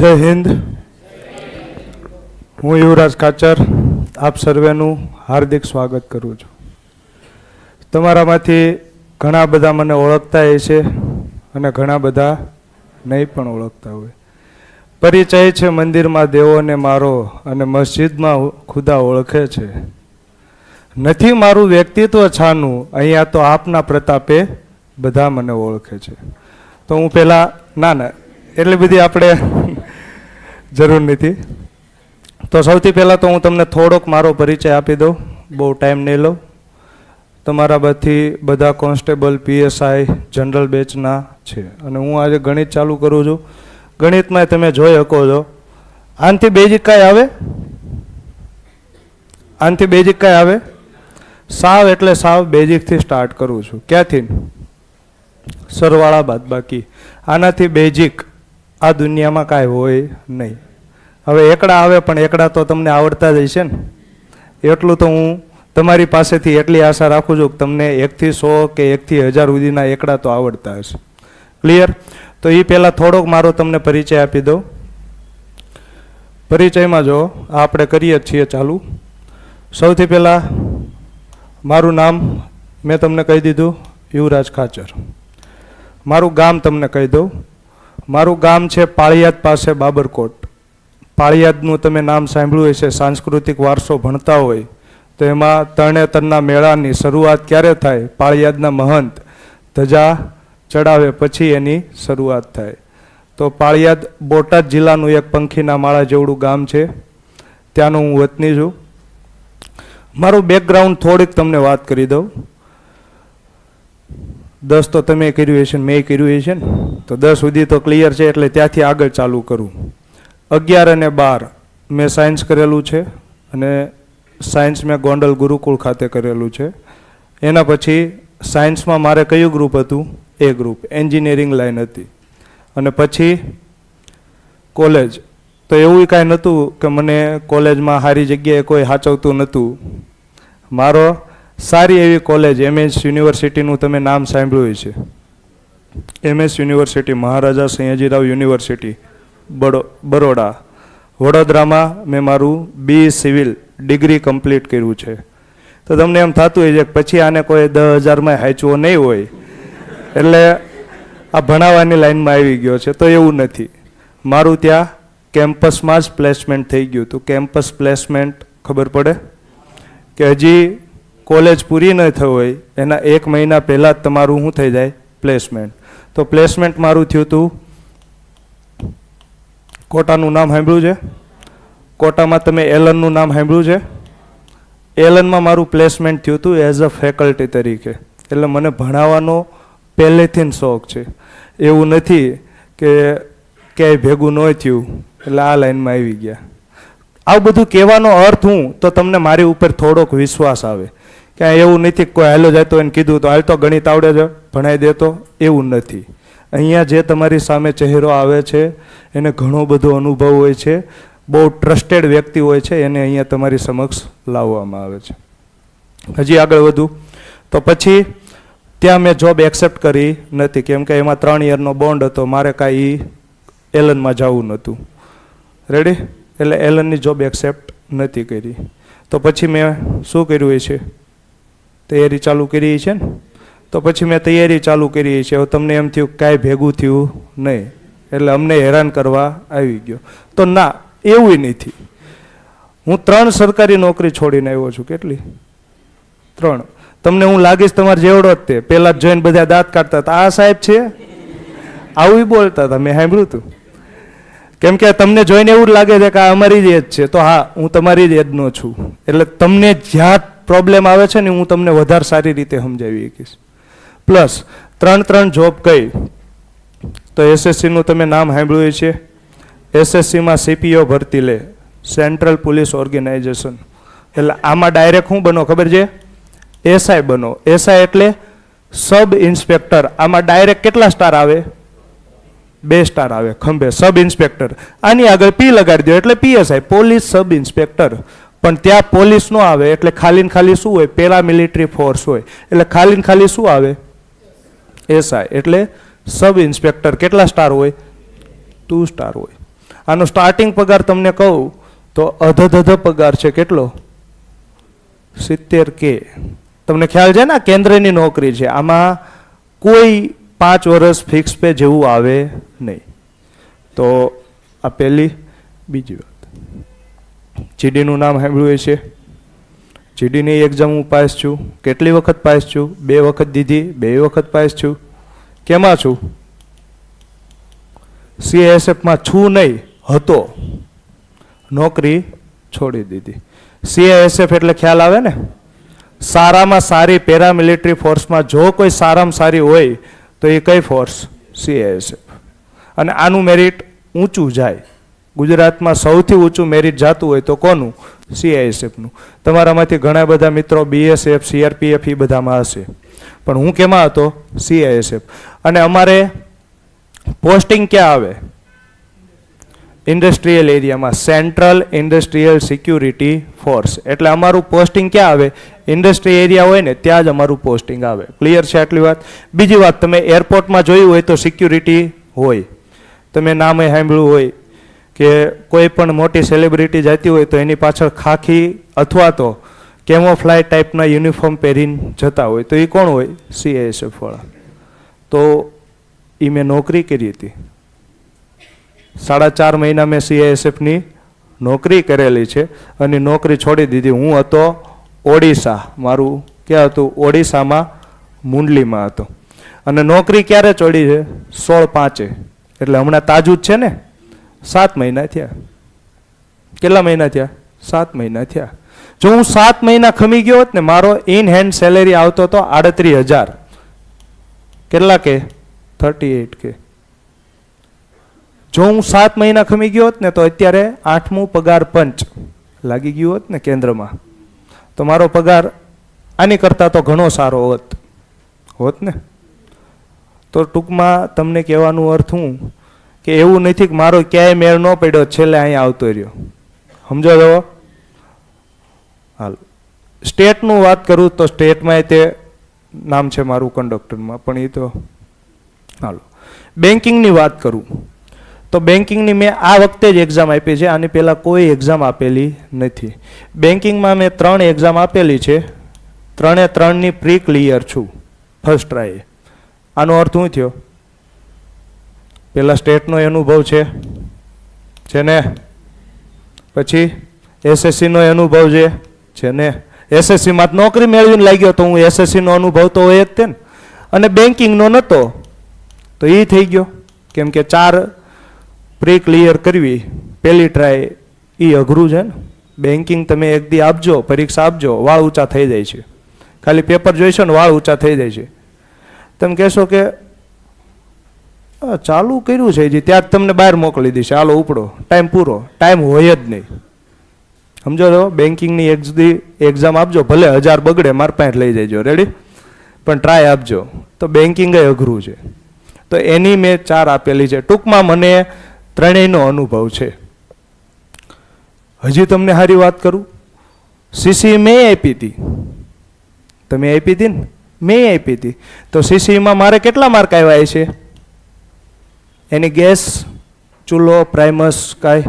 જય હિન્દ. હું યુવરાજ ખાચર આપ સર્વેનું હાર્દિક સ્વાગત કરું છું. તમારામાંથી ઘણા બધા મને ઓળખતા હશે અને ઘણા બધા નહીં પણ ઓળખતા હોય. પરિચય છે મંદિરમાં દેવોને મારો અને મસ્જિદમાં ખુદા ઓળખે છે. નથી મારું વ્યક્તિત્વ છાનું, અહીંયા તો આપના પ્રતાપે બધા મને ઓળખે છે. તો હું પહેલાં ના એટલી બધી આપણે જરૂર નથી. તો સૌથી પહેલાં તો હું તમને થોડોક મારો પરિચય આપી દઉં, બહુ ટાઈમ નહીં લઉં. તમારા બધી બધા કોન્સ્ટેબલ, પીએસઆઈ, જનરલ બેચના છે અને હું આજે ગણિત ચાલુ કરું છું. ગણિતમાં તમે જોઈ શકો છો, આનથી બેઝિક કાંઈ આવે? આનથી બેઝિક કાંઈ આવે? સાવ એટલે સાવ બેઝિકથી સ્ટાર્ટ કરું છું. ક્યાંથી? સરવાળા બાદબાકી. આનાથી બેઝિક આ દુનિયામાં કાંઈ હોય નહીં. હવે એકડા આવે પણ એકડા તો તમને આવડતા જ હશે ને. એટલું તો હું તમારી પાસેથી એટલી આશા રાખું છું કે તમને 1 થી 100 કે 1 થી 1000 સુધીના એકડા તો આવડતા હશે. ક્લિયર? તો એ પહેલાં થોડોક મારો તમને પરિચય આપી દઉં. પરિચયમાં જો આપણે કરીએ છીએ ચાલુ. સૌથી પહેલાં મારું નામ મેં તમને કહી દીધું, યુવરાજ ખાચર. મારું ગામ તમને કહી દઉં. મારું ગામ છે પાળિયાદ પાસે બાબરકોટ. પાળિયાદનું તમે નામ સાંભળ્યું હશે, સાંસ્કૃતિક વારસો ભણતા હોય તો એમાં તરણેતરના મેળાની શરૂઆત ક્યારે થાય? પાળિયાદના મહંત ધજા ચડાવે પછી એની શરૂઆત થાય. તો પાળિયાદ બોટાદ જિલ્લાનું એક પંખીના માળા જેવડું ગામ છે, ત્યાંનો હું વતની છું. મારું બેકગ્રાઉન્ડ થોડીક તમને વાત કરી દઉં. 10 તો તમે કર્યું હશે ને મેં કર્યું હશે ને, તો 10 સુધી તો ક્લિયર છે, એટલે ત્યાંથી આગળ ચાલુ કરું. 11 અને 12 મેં સાયન્સ કરેલું છે અને સાયન્સ મેં ગોંડલ ગુરુકુળ ખાતે કરેલું છે. એના પછી સાયન્સમાં મારે કયું ગ્રુપ હતું? એ ગ્રુપ, એન્જિનિયરિંગ લાઈન હતી. અને પછી કોલેજ તો એવું કાંઈ નહોતું કે મને કોલેજમાં સારી જગ્યાએ કોઈ સાચવતું નહોતું. મારો સારી એવી કોલેજ MS યુનિવર્સિટીનું તમે નામ સાંભળ્યું છે. MS university, Maharaja Sayajirao university Baroda, વડોદરામાં મેં મારું BE સિવિલ ડિગ્રી કમ્પ્લીટ કર્યું છે. તો તમને એમ થતું હોય છે કે પછી આને કોઈ 10,000માં હાંચવો નહીં હોય એટલે આ ભણાવવાની લાઈનમાં આવી ગયો છે. તો એવું નથી. મારું ત્યાં કેમ્પસમાં જ પ્લેસમેન્ટ થઈ ગયું હતું. કેમ્પસ પ્લેસમેન્ટ ખબર પડે કે હજી કોલેજ પૂરી ન થઈ હોય એના 1 મહિના પહેલાં જ તમારું શું થઈ જાય? પ્લેસમેન્ટ. તો પ્લેસમેન્ટ મારું થયું હતું કોટાનું નામ સાંભળ્યું છે? કોટામાં તમે એલનનું નામ સાંભળ્યું છે? એલનમાં મારું પ્લેસમેન્ટ થયું હતું એઝ અ ફેકલ્ટી તરીકે. એટલે મને ભણાવવાનો પહેલેથી જ શોખ છે. એવું નથી કે ક્યાંય ભેગું ન થયું એટલે આ લાઈનમાં આવી ગયા. આવું બધું કહેવાનો અર્થ હું તો તમને મારી ઉપર થોડોક વિશ્વાસ આવે. ક્યાંય એવું નથી કોઈ હાલો જતો એને કીધું તો હાલ તો ગણિત આવડે છે ભણાવી દેતો, એવું નથી. અહીંયા જે તમારી સામે ચહેરો આવે છે એને ઘણો બધો અનુભવ હોય છે, બહુ ટ્રસ્ટેડ વ્યક્તિ હોય છે, એને અહીંયા તમારી સમક્ષ લાવવામાં આવે છે. હજી આગળ વધું તો પછી ત્યાં મેં જોબ એક્સેપ્ટ કરી નથી, કેમ કે એમાં 3 યરનો બોન્ડ હતો. મારે કાંઈ એલનમાં જવું નહોતું. રેડી? એટલે એલનની જોબ એક્સેપ્ટ નથી કરી. તો પછી મેં શું કર્યું છે? તૈયારી ચાલુ કરી છે ને. તો પછી મેં તૈયારી ચાલુ કરી છે. હવે તમને એમ થયું કાંઈ ભેગું થયું નહીં એટલે અમને હેરાન કરવા આવી ગયો. તો ના, એવું નથી. હું 3 સરકારી નોકરી છોડીને આવ્યો છું. કેટલી? 3. તમને હું લાગીશ તમારે જેવડો જ તે. પહેલાં જ જોઈને બધા દાંત કાઢતા હતા, આ સાહેબ છે આવું બોલતા હતા, મેં સાંભળ્યું હતું. કેમ કે તમને જોઈને એવું જ લાગે છે કે આ અમારી જ એજ છે. તો હા, હું તમારી જ એજનો છું. એટલે તમને જ્યાં પ્રોબ્લેમ આવે છે ને હું તમને વધારે સારી રીતે સમજાવી શકીશ. પ્લસ 3 જોબ કઈ? તો SSCનું તમે નામ સાંભળ્યું છે. SSCમાં CPO ભરતી લે, સેન્ટ્રલ પોલીસ ઓર્ગેનાઇઝેશન. એટલે આમાં ડાયરેક્ટ શું બનો ખબર છે? SI બનો. SI એટલે સબ ઇન્સ્પેક્ટર. આમાં ડાયરેક્ટ કેટલા સ્ટાર આવે? 2 સ્ટાર આવે ખંભે. Sub inspector. આની આગળ P લગાડી દો એટલે PSI, પોલીસ સબ ઇન્સ્પેક્ટર. પણ ત્યાં પોલીસ નો આવે એટલે ખાલી ને ખાલી શું હોય? પેરામિલિટરી ફોર્સ હોય. એટલે ખાલી ને ખાલી શું આવે? SI એટલે સબ ઇન્સ્પેક્ટર. કેટલા સ્ટાર હોય? 2 સ્ટાર હોય. આનો સ્ટાર્ટિંગ પગાર તમને કહું તો અધધ પગાર છે કેટલો? 70K. તમને ખ્યાલ છે ને આ કેન્દ્રની નોકરી છે, આમાં કોઈ 5 વર્ષ ફિક્સ પે જેવું આવે નહીં. તો આ પહેલી. બીજી વાત, જીડીનું નામ સાંભળ્યું છે. જીડીની એક્ઝામ હું પાસ છું. કેટલી વખત પાસ છું? 2 વખત દીધી, 2 વખત પાસ છું. કેમાં છું? CISFમાં છું નહીં, હતો. નોકરી છોડી દીધી. CISF એટલે ખ્યાલ આવે ને? સારામાં સારી પેરામિલિટરી ફોર્સમાં જો કોઈ સારામાં સારી હોય તો એ કઈ ફોર્સ? CISF. અને આનું મેરિટ ઊંચું જાય. ગુજરાતમાં સૌથી ઊંચું મેરિટ જાતું હોય તો કોનું? CISFનું. તમારામાંથી ઘણા બધા મિત્રો BSF, CRPF એ બધામાં હશે, પણ હું કેમાં હતો? CISF. અને અમારે પોસ્ટિંગ ક્યાં આવે? ઇન્ડસ્ટ્રીયલ એરિયામાં, સેન્ટ્રલ ઇન્ડસ્ટ્રીયલ સિક્યુરિટી ફોર્સ. એટલે અમારું પોસ્ટિંગ ક્યાં આવે? ઇન્ડસ્ટ્રી એરિયા હોય ને ત્યાં જ અમારું પોસ્ટિંગ આવે. ક્લિયર છે આટલી વાત? બીજી વાત, તમે એરપોર્ટમાં જોયું હોય તો સિક્યુરિટી હોય. તમે નામે સાંભળ્યું હોય કે કોઈ પણ મોટી સેલિબ્રિટી જતી હોય તો એની પાછળ ખાખી અથવા તો કેમોફ્લાય ટાઈપના યુનિફોર્મ પહેરીને જતા હોય તો એ કોણ હોય? CISF વાળા. તો એ મેં નોકરી કરી હતી. 4.5 મહિના મેં CISFની નોકરી કરેલી છે અને નોકરી છોડી દીધી. હું હતો ઓડિશા. મારું ક્યાં હતું? ઓડિશામાં, મુંડલીમાં હતો. અને નોકરી ક્યારે છોડી છે? 16/5. એટલે હમણાં તાજું જ છે ને. 7 મહિના થયા. કેટલા મહિના થયા? 7 મહિના થયા. જો હું 7 મહિના ખમી ગયો હોત ને, મારો ઇન હેન્ડ સેલેરી આવતો હતો 38,000. કેટલા કે? 38K. જો હું 7 મહિના ખમી ગયો હોત ને તો અત્યારે 8મું પગાર પંચ લાગી ગયું હોત ને કેન્દ્રમાં, તો મારો પગાર આની કરતાં તો ઘણો સારો હોત ને. તો ટૂંકમાં તમને કહેવાનું અર્થ હું કે એવું નથી કે મારો ક્યાંય મેળ ન પડ્યો છેલ્લે અહીંયા આવતો રહ્યો. સમજો છો? હાલ સ્ટેટનું વાત કરું તો સ્ટેટમાં તે નામ છે મારું કંડક્ટરમાં, પણ એ તો હાલો. બેન્કિંગની વાત કરું તો બેન્કિંગની મેં આ વખતે જ એક્ઝામ આપી છે. આની પહેલાં કોઈ એક્ઝામ આપેલી નથી. બેન્કિંગમાં મેં 3 એક્ઝામ આપેલી છે. 3ની પ્રી ક્લિયર છું ફર્સ્ટ ટ્રાય. આનો અર્થ શું થયો? પહેલાં સ્ટેટનો અનુભવ છે ને, પછી SSCનો અનુભવ છે ને. SSCમાં નોકરી મેળવીને લાગ્યો તો હું SSCનો અનુભવ તો હોય જ તે ને. અને બેન્કિંગનો નહોતો તો એ થઈ ગયો. કેમ કે 4 પ્રી ક્લિયર કરવી પહેલી ટ્રાય એ અઘરું છે ને. બેન્કિંગ તમે એક દી આપજો, પરીક્ષા આપજો, વાળ ઊંચા થઈ જાય છે. ખાલી પેપર જોઈશો ને વાળ ઊંચા થઈ જાય છે. તમે કહેશો કે ચાલુ કર્યું છે હજી, ત્યાં તમને બહાર મોકલી દેશે, હાલો ઉપડો, ટાઈમ પૂરો. ટાઈમ હોય જ નહીં. સમજો છો? બેન્કિંગની એક્ઝામ આપજો, ભલે 1000 બગડે માર પાસે લઈ જજો, રેડી, પણ ટ્રાય આપજો. તો બેન્કિંગ એ અઘરું છે. તો એની મેં 4 આપેલી છે. ટૂંકમાં મને ત્રણેયનો અનુભવ છે. હજી તમને સારી વાત કરું, CCE મેં આપી હતી. તમે આપી હતી ને? મેં આપી હતી. તો CCEમાં મારે કેટલા માર્ક આવ્યા છે? એની ગેસ, ચૂલો, પ્રાઇમસ, કાંઈ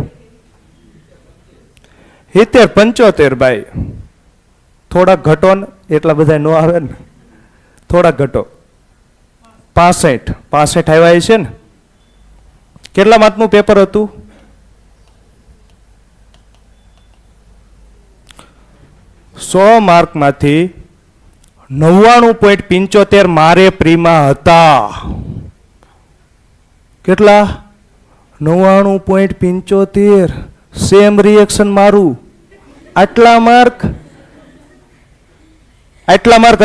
70 75 ભાઈ. થોડાક ઘટો ને, એટલા બધા ન આવે ને, થોડાક ઘટો. 65 આવ્યા છે ને. કેટલા માર્કનું પેપર હતું? 100 માર્કમાંથી 99.75 મારે પ્રીમાં હતા. કેટલા? 99.75. સેમ રિએક્શન મારું. આટલા માર્ક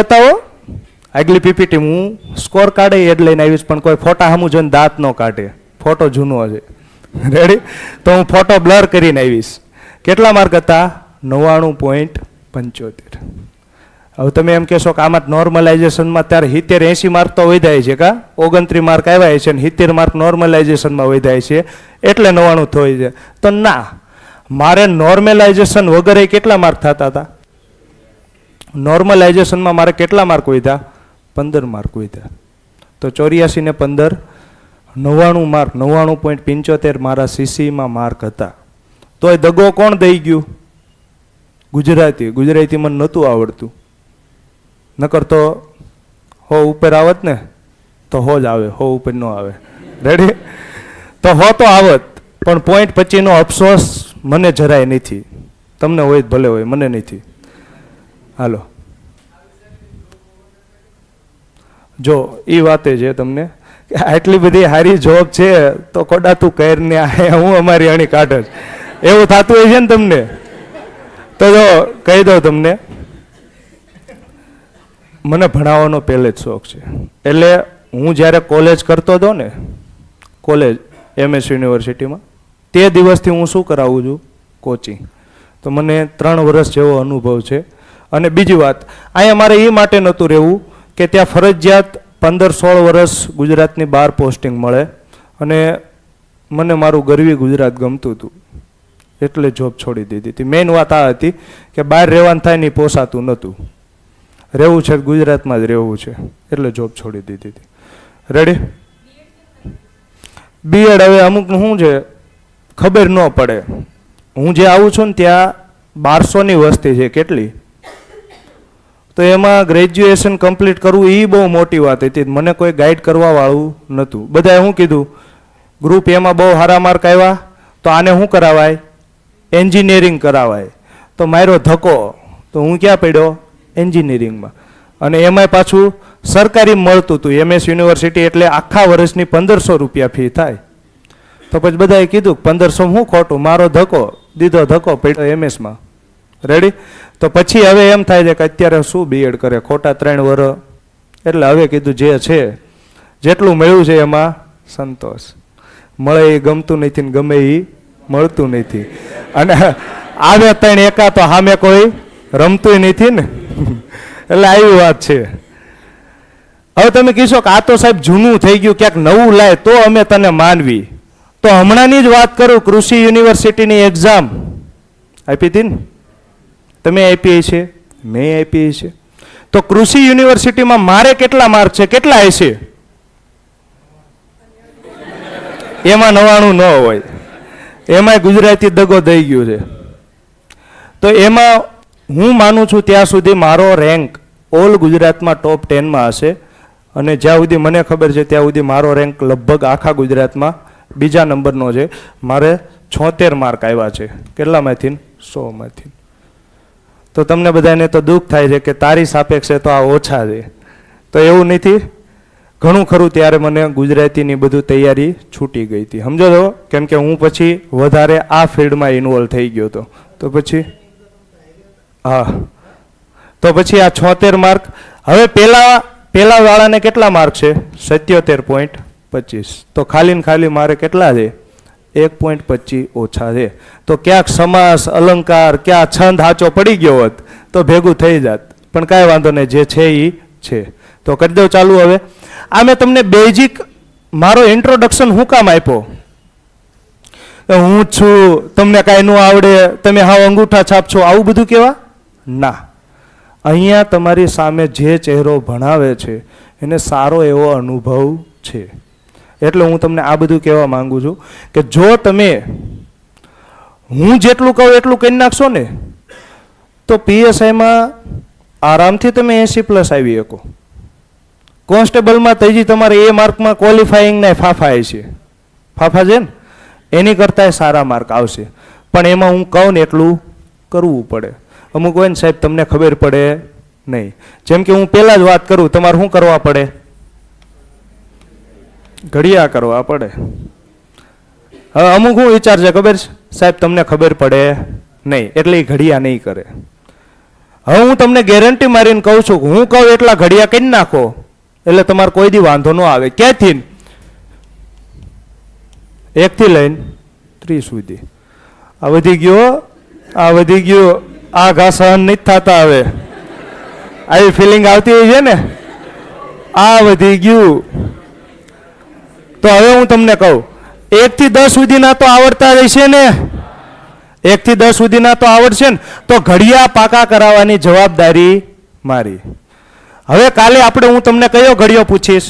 હતા હો. આગલી પીપીટી હું સ્કોર કાઢે એડ લઈને આવીશ, પણ કોઈ ફોટા સામું જોઈને દાંત ન કાઢે. ફોટો જૂનો છે, રેડી? તો હું ફોટો બ્લર કરીને આવીશ. કેટલા માર્ક હતા? 99.75. હવે તમે એમ કહેશો કે આમાં નોર્મલાઇઝેશનમાં ત્યારે 70 80 માર્ક તો વધ્યા છે કા? 29 માર્ક આવ્યા છે અને 70 માર્ક નોર્મલાઇઝેશનમાં વધ્યા છે એટલે 99 થઈ છે. તો ના, મારે નોર્મલાઇઝેશન વગર કેટલા માર્ક થતા હતા? નોર્મલાઇઝેશનમાં મારે કેટલા માર્ક વધ્યા? 15 માર્ક વધ્યા. તો 84 ને 15 99 માર્ક, 99.75 મારા સીસીમાં માર્ક હતા. તોય દગો કોણ દઈ ગયું? ગુજરાતી. ગુજરાતી મને નહોતું આવડતું, નકર તો 100 ઉપર આવત ને તો 100 જ આવે, 100 ઉપર ન આવે. રેડી? તો 100 તો આવત, પણ 0.25નો અફસોસ મને જરાય નથી. તમને હોય જ ભલે હોય, મને નથી. હાલો, જો એ વાતે છે તમને આટલી બધી સારી જોબ છે તો કોડા તું કરીને હું અમારી અણી કાઢ જ, એવું થતું હોય છે ને તમને. તો જો કહી દઉં તમને, મને ભણાવવાનો પહેલે જ શોખ છે. એટલે હું જ્યારે કોલેજ કરતો હતો ને, કોલેજ MS યુનિવર્સિટીમાં, તે દિવસથી હું શું કરાવું છું? કોચિંગ. તો મને 3 વર્ષ જેવો અનુભવ છે. અને બીજી વાત, અહીંયા મારે એ માટે નહોતું રહેવું કે ત્યાં ફરજિયાત 15-16 વર્ષ ગુજરાતની બહાર પોસ્ટિંગ મળે, અને મને મારું ગરવી ગુજરાત ગમતું હતું એટલે જોબ છોડી દીધી હતી. મેઇન વાત આ હતી કે બહાર રહેવાનું થાય ને પોસાતું નહોતું, રહેવું છે ગુજરાતમાં જ રહેવું છે, એટલે જોબ છોડી દીધી હતી. રેડી? બીએડ હવે અમુકનું શું છે ખબર ન પડે. હું જે આવું છું ને ત્યાં 1200ની વસ્તી છે. કેટલી? તો એમાં ગ્રેજ્યુએશન કમ્પ્લીટ કરવું એ બહુ મોટી વાત હતી. મને કોઈ ગાઈડ કરવા વાળું નહોતું. બધાએ શું કીધું? ગ્રુપ એમાં બહુ સારા માર્ક આવ્યા તો આને શું કરાવાય? એન્જિનિયરિંગ કરાવાય. તો મારો ધક્કો, તો હું ક્યાં પડ્યો? એન્જિનિયરિંગમાં. અને એમાંય પાછું સરકારી મળતું હતું. MS યુનિવર્સિટી એટલે આખા વર્ષની 1500 રૂપિયા ફી થાય. તો પછી બધાએ કીધું 1500 શું ખોટું? મારો ધક્કો દીધો, ધક્કો પડ્યો MS માં. રેડી? તો પછી હવે એમ થાય છે કે અત્યારે શું બીએડ કરે, ખોટા 3 વર્ષ. એટલે હવે કીધું જે છે જેટલું મળ્યું છે એમાં સંતોષ. મળે એ ગમતું નથી ને ગમે એ મળતું નથી. અને આવે 3 એકા તો સામે કોઈ રમતું નથી ને. એટલે આવી વાત છે. હવે તમે કહીશો કે આ તો સાહેબ જૂનું થઈ ગયું, ક્યાંક નવું લાય તો અમે તને માનવી. તો હમણાંની જ વાત કરું, કૃષિ યુનિવર્સિટીની એક્ઝામ આપી હતી ને? તમે આપી છે, મેં આપી છે. તો કૃષિ યુનિવર્સિટીમાં મારે કેટલા માર્ક છે? કેટલા હશે? એમાં 99 ન હોય, એમાંય ગુજરાતી દગો દઈ ગયું છે. તો એમાં હું માનું છું ત્યાં સુધી મારો રેન્ક ઓલ ગુજરાતમાં ટોપ 10માં હશે. અને જ્યાં સુધી મને ખબર છે ત્યાં સુધી મારો રેન્ક લગભગ આખા ગુજરાતમાં બીજા નંબરનો છે. મારે 76 માર્ક આવ્યા છે. કેટલામાંથી? 100માંથી. તો તમને બધાને તો દુઃખ થાય છે કે તારી સાપેક્ષે તો આ ઓછા છે. તો એવું નથી, ઘણું ખરું ત્યારે મને ગુજરાતીની બધું તૈયારી છૂટી ગઈ હતી. સમજો છો? કેમ કે હું પછી વધારે આ ફિલ્ડમાં ઇન્વોલ્વ થઈ ગયો હતો. તો પછી હા, તો પછી આ 76 માર્ક. હવે પેલા વાળાને કેટલા માર્ક છે? 77.25. તો ખાલી ને ખાલી મારે કેટલા છે? 1.25 ઓછા છે. તો ક્યાંક સમાસ, અલંકાર, ક્યાં છંદ હાચો પડી ગયો હોત તો ભેગું થઈ જાત. પણ કાંઈ વાંધો નહીં, જે છે એ છે. તો કરી દઉં ચાલુ. હવે આ મેં તમને બેઝિક મારો ઇન્ટ્રોડક્શન હું કામ આપ્યો? હું જ છું, તમને કાંઈ ન આવડે, તમે હાવ અંગૂઠા છાપ છો, આવું બધું કહેવા ના. અહીંયા તમારી સામે જે ચહેરો ભણાવે છે એને સારો એવો અનુભવ છે. એટલે હું તમને આ બધું કહેવા માંગુ છું કે જો તમે હું જેટલું કહું એટલું કરી નાખશો ને તો PSIમાં આરામથી તમે 80+ આવી શકો. કોન્સ્ટેબલમાં તજી તમારે એ માર્કમાં ક્વોલિફાઈંગ ના ફાફા છે, ફાફા છે ને, એની કરતાં સારા માર્ક આવશે. પણ એમાં હું કહું ને એટલું કરવું પડે. અમુક હોય ને સાહેબ તમને ખબર પડે નહીં. જેમ કે હું પહેલાં જ વાત કરું, તમારે શું કરવા પડે? ઘડિયા કરવા પડે. હવે અમુક હું વિચાર છે ખબર છે સાહેબ તમને ખબર પડે નહીં એટલે એ ઘડિયા નહીં કરે. હવે હું તમને ગેરંટી મારીને કહું છું કે હું કહું એટલા ઘડિયા કરી નાખો એટલે તમારે કોઈ દી વાંધો ન આવે. ક્યાંથી? 1 થી લઈને 30 સુધી. આ વધી ગયો, આ વધી ગયો, આ ઘા સહન નથી થતા. હવે આવી ફિલિંગ આવતી હોય છે ને, આ વધી ગયું. તો હવે હું તમને કહું 1 થી 10 સુધીના તો આવડતા રહેશે ને, 1 થી 10 સુધીના તો આવડશે ને. તો ઘડિયા પાકા કરાવવાની જવાબદારી મારી. હવે કાલે આપણે હું તમને કયો ઘડિયો પૂછીશ?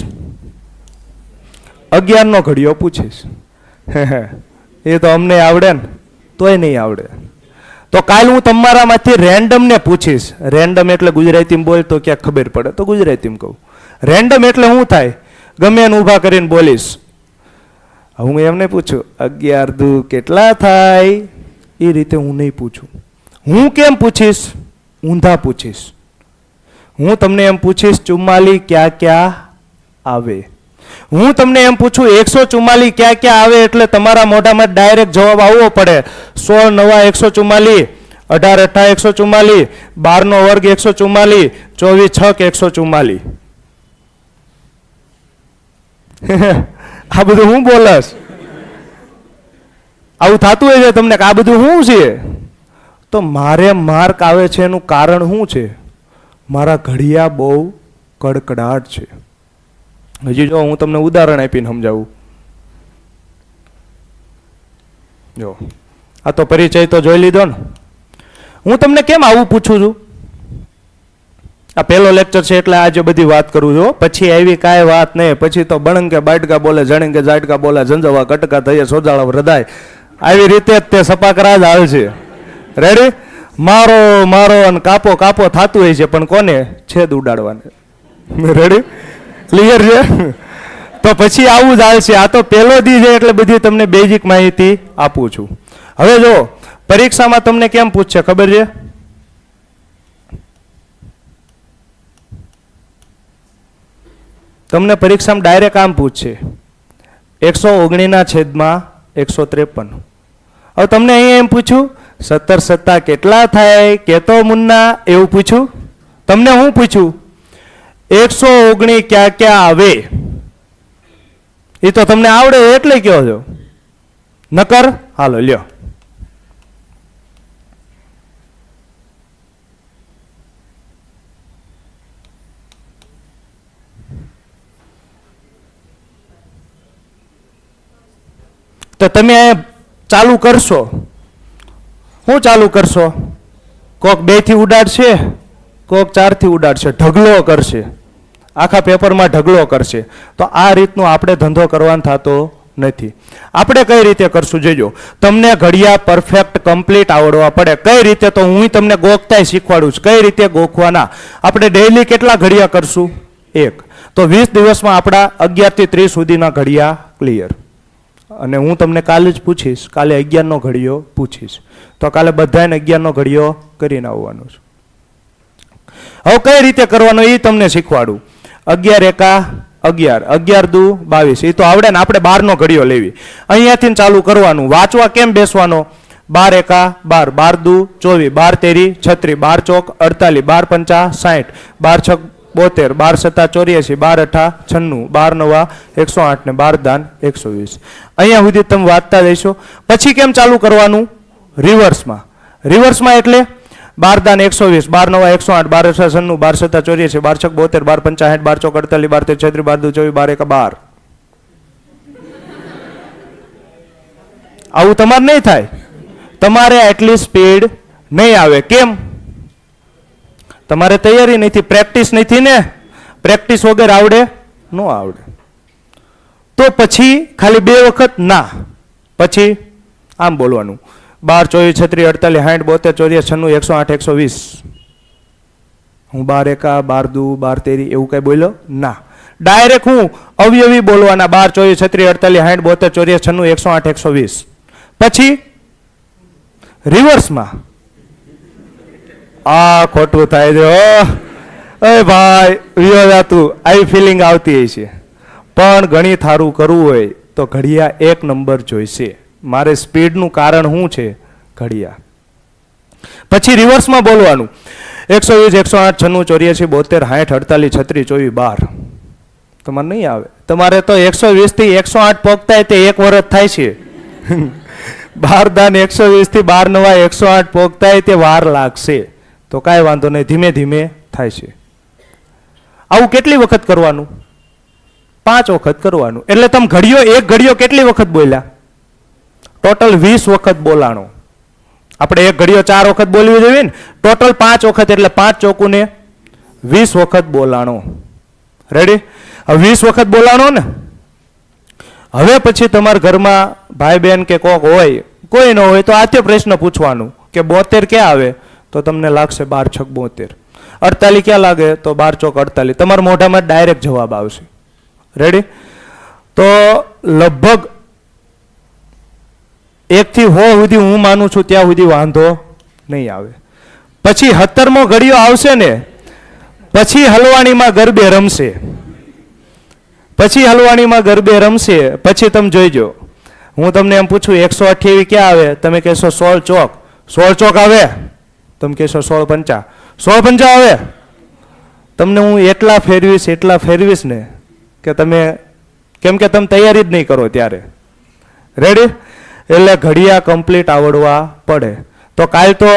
11નો ઘડિયો પૂછીશ. એ તો અમને આવડે ને, તોય નહીં આવડે. તો કાલ હું તમારામાંથી રેન્ડમને પૂછીશ. રેન્ડમ એટલે ગુજરાતીમાં બોલ તો ક્યાંક ખબર પડે, તો ગુજરાતીમાં કહું. રેન્ડમ એટલે શું થાય? ગમે એને ઊભા કરીને બોલીશ. હું એમને પૂછું 11 દુ કેટલા થાય, એ રીતે હું નહીં પૂછું. હું કેમ પૂછીશ? ઊંધા પૂછીશ. હું તમને એમ પૂછીશ 44 ક્યાં ક્યાં આવે. હું તમને એમ પૂછું 144 ક્યાં ક્યાં આવે, એટલે તમારા મોઢામાં ડાયરેક્ટ જવાબ આવવો પડે. 16 9 144, 18 8 144, 12 નો વર્ગ 144, 24 6 144. આ બધું હું બોલસ? આવું થતું હોય છે તમને કે આ બધું શું છે? તો મારે માર્ક આવે છે એનું કારણ શું છે? મારા ઘડિયા બહુ કડકડાટ છે. હજી જો હું તમને ઉદાહરણ આપીને સમજાવું. જો આ તો પરિચય તો જોઈ લીધો ને. હું તમને કેમ આવું પૂછું છું? આ પહેલો લેક્ચર છે એટલે આજે બધી વાત કરું છું. પછી આવી કાંઈ વાત નહીં. પછી તો બણંકે બાટકા બોલે, જણંકે જાટકા બોલે, ઝંઝવા કટકા થઈએ, સોજાળા રદાય, આવી રીતે જ તે સપાકરા જ હાલ છે. રેડી? મારો મારો અને કાપો કાપો થતું હોય છે, પણ કોને? છેદ ઉડાડવાને. રેડી? ક્લિયર છે? તો પછી આવું જ હાલશે. આ તો પહેલો દી છે એટલે બધી તમને બેઝિક માહિતી આપું છું. હવે જો પરીક્ષામાં તમને કેમ પૂછશે ખબર છે? તમને પરીક્ષામાં ડાયરેક્ટ આમ પૂછશે 119 ના છેદમાં 153. હવે તમને અહીંયા એમ પૂછ્યું 17 સત્તા કેટલા થાય કેતો મુન્ના, એવું પૂછ્યું. તમને હું પૂછ્યું 119 ક્યાં ક્યાં આવે, એ તો તમને આવડે એટલે કયો છો. નકર હાલો લ્યો. તો તમે ચાલુ કરશો. શું ચાલુ કરશો? કોક 2 થી ઉડાડશે, કોક 4 થી ઉડાડશે, ઢગલો કરશે, આખા પેપરમાં ઢગલો કરશે. તો આ રીતનો આપણે ધંધો કરવાનો થતો નથી. આપણે કઈ રીતે કરશું જોજો. તમને ઘડિયા પરફેક્ટ કમ્પ્લીટ આવડવા પડે. કઈ રીતે? તો હું તમને ગોખતાય શીખવાડું છું કઈ રીતે ગોખવાના. આપણે ડેઈલી કેટલા ઘડિયા કરશું? 1. તો 20 દિવસમાં આપણા 11 થી 30 સુધીના ઘડિયા ક્લિયર. અને હું તમને કાલે જ પૂછીશ, કાલે 11નો ઘડિયો પૂછીશ. તો કાલે બધાને 11નો ઘડિયો કરીને આવવાનો છે. હવે કઈ રીતે કરવાનો એ તમને શીખવાડું. 11 એકા 11, 11 દુ 22, એ તો આવડે ને. આપણે 12નો ઘડિયો લેવી, અહીંયાથી ચાલુ કરવાનું. વાંચવા કેમ બેસવાનો? 12 એકા 12, 12 દુ 24, 12 તેરી 36, 12 ચોક 48, 12 પંચા 60, 12 છક 72, 12 સત્તા 84, 12 અઠા 96, 12 નવા 108 ને 12 દાન 120. અહીંયા સુધી તમે વાંચતા જઈશો. પછી કેમ ચાલુ કરવાનું? રિવર્સમાં. રિવર્સમાં એટલે 12 દાન 120, 12 નવા 108, 12 અઠા 96, 12 સત્તા 84, 12 છક 72, 12 પંચા 60, 12 ચોક 48, 12 તેર 36, 12 દુ 24, 12 એકા 12. આવું તમારે નહીં થાય. તમારે આટલી સ્પીડ નહીં આવે. કેમ? તમારે તૈયારી નથી, પ્રેક્ટિસ નથી ને. પ્રેક્ટિસ વગર આવડે ન આવડે. તો પછી ખાલી 2 વખત ના, પછી આમ બોલવાનું 12 24 36 48 60 72 94 96 108 120. હું 12 એકા 12 દુ 12 તેરી એવું કઈ બોલ્યો ના. ડાયરેક્ટ હું અવયવી બોલવાના. 12 24 36 48 72 94 96 108 120. પછી રિવર્સમાં. આ ખોટું થાય છે. એ ભાઈ વિયો જાતું આવી ફિલિંગ આવતી છે. પણ ગણિત સારું કરવું હોય તો ઘડિયા 1 નંબર જોઈશે. મારે સ્પીડનું કારણ શું છે? ઘડિયા. પછી રિવર્સમાં બોલવાનું 120 108 96 84 72 60 48 36 24 12. તમારે નહીં આવે. તમારે તો 120 થી 108 પોગતા તે 1 વર્ષ થાય છે. 12 દાન 120 થી 12 નવા 108 પોગતા તે વાર લાગશે. તો કાંઈ વાંધો નહીં, ધીમે ધીમે થાય છે. આવું કેટલી વખત કરવાનું? 5 વખત કરવાનું. એટલે તમે ઘડિયો એક ઘડિયો કેટલી વખત બોલ્યા? ટોટલ 20 વખત બોલાણો. આપણે એક ઘડિયો 4 વખત બોલવી જોઈએ ને. ટોટલ 5 વખત એટલે 5 ચોકુને 20 વખત બોલાણો. રેડી? હવે 20 વખત બોલાણો ને. હવે પછી તમારા ઘરમાં ભાઈ બહેન કે કોક હોય, કોઈ ન હોય તો આતે પ્રશ્ન પૂછવાનું કે 72 ક્યાં આવે, તો તમને લાગશે 12 છક 72. 48 ક્યાં લાગે, તો 12 ચોક 48. તમારા મોઢામાં ડાયરેક્ટ જવાબ આવશે. રેડી? તો લગભગ 1 થી 100 સુધી હું માનું છું ત્યાં સુધી વાંધો નહીં આવે. પછી 17મો ઘડિયો આવશે ને, પછી હલવાણીમાં ગરબે રમશે. પછી હલવાણીમાં ગરબે રમશે. પછી તમે જોઈજો, હું તમને એમ પૂછું 128 ક્યાં આવે, તમે કહેશો 16 ચોક. 16 ચોક આવે, તમે કહેશો 16 પંચા. 16 પંચા આવે. તમને હું એટલા ફેરવીશ ને કે તમે, કેમ કે તમે તૈયારી જ નહીં કરો ત્યારે. રેડી? એટલે ઘડિયા કમ્પ્લીટ આવડવા પડે. તો કાલ તો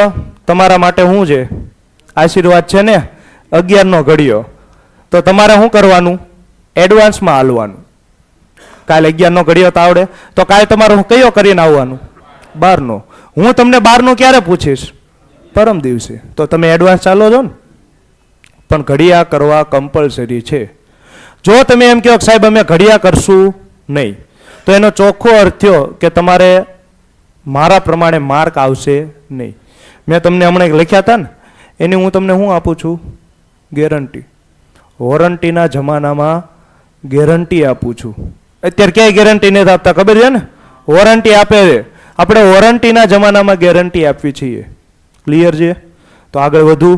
તમારા માટે શું છે, આશીર્વાદ છે ને, 11નો ઘડિયો. તો તમારે શું કરવાનું, એડવાન્સમાં હાલવાનું. કાલે 11નો ઘડિયો તો આવડે, તો કાલે તમારે કયો કરીને આવવાનું, 12નો. હું તમને 12નો ક્યારે પૂછીશ, પરમ દિવસે. તો તમે એડવાન્સ ચાલો છો ને. પણ ઘડિયા કરવા કમ્પલસરી છે. જો તમે એમ કહો સાહેબ અમે ઘડિયા કરશું નહીં, તો એનો ચોખ્ખો અર્થ થયો કે તમારે મારા પ્રમાણે માર્ક આવશે નહીં. મેં તમને હમણાં લખ્યા હતા ને, એની હું તમને શું આપું છું, ગેરંટી. વોરંટીના જમાનામાં ગેરંટી આપું છું. અત્યારે ક્યાંય ગેરંટી નથી આપતા, ખબર છે ને? વોરંટી આપે છે. આપણે વોરંટીના જમાનામાં ગેરંટી આપવી છીએ. ક્લિયર છે? તો આગળ વધુ.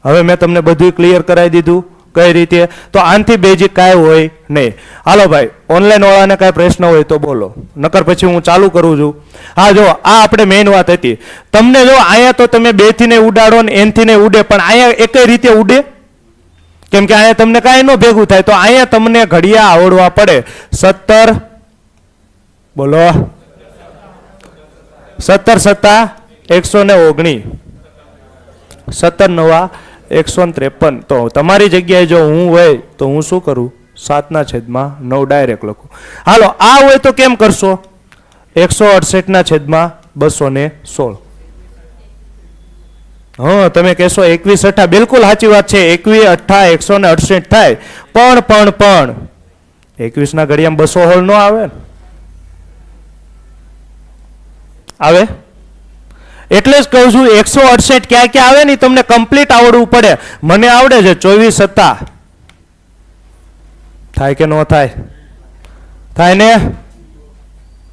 હવે મેં તમને બધું ક્લિયર કરાવી દીધું. કઈ રીતે? તો આનથી બેઝિક કાંઈ હોય નહીં. હાલો ભાઈ, ઓનલાઈન વાળાને કાંઈ પ્રશ્ન હોય તો બોલો, નકર પછી હું ચાલુ કરું છું. હા જો, આ આપણે મેઇન વાત હતી. તમને જો અહીંયા તો તમે 2 થી ને ઉડાડો ને N થી ને ઉડે, પણ અહીંયા એકય રીતે ઉડે, કેમ કે અહીંયા તમને કાંઈ ન ભેગું થાય. તો અહીંયા તમને ઘડિયા આવડવા પડે. 17 બોલો, 17 સત્તા 119, 17 નવા 153. તો તમારી જગ્યાએ જો હું હોય તો હું શું કરું, 7/9 ડાયરેક્ટ લખું. હાલો, આ હોય તો કેમ કરશો, 168/216. હા, તમે કહેશો 21 8, બિલકુલ સાચી વાત છે. 21 8 168 થાય. પણ 21ના ઘડિયામાં 200 હોલ ન આવે ને? આવે. એટલે જ કહું છું 168 ક્યાં ક્યાં આવે ને તમને કમ્પ્લીટ આવડવું પડે. મને આવડે છે 24 સત્તા. થાય કે ન થાય? થાય ને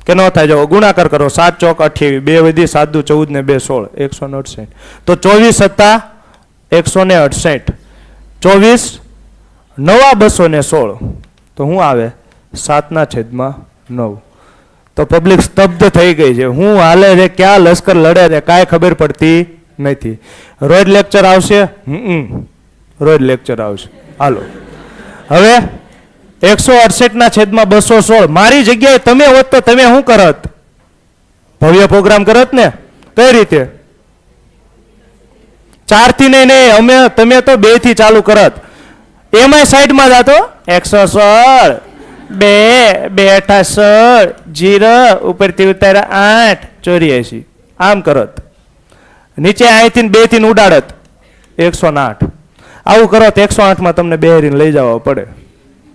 કે ન થાય? જો ગુણાકાર કરો, 7 ચોક 28, 2 વધી 7 દુ 14 ને 2 16, 168. તો 24 સત્તા 168, 24 નવા 216. તો શું આવે, 7/9. તો પબ્લિક સ્તબ્ધ થઈ ગઈ છે. હું હાલે છે, ક્યાં લશ્કર લડે છે, કાંઈ ખબર પડતી નથી. રોજ લેક્ચર આવશે? રોજ લેક્ચર આવશે. હાલો, હવે 168/216. મારી જગ્યાએ તમે હોત તો તમે શું કરત? ભવ્ય પ્રોગ્રામ કરત ને. કઈ રીતે? 4 થી નહીં, તમે તો 2 થી ચાલુ કરત. એમાંય સાઈડમાં જાતો 116 2 2 8 16 0 ઉપરથી ઉતાર્યા 8 84. આમ કરત. નીચે અહીંથી 2 થી ઉડાડત 108. આવું કરો તો 108માં તમને બેહરીને લઈ જવા પડે.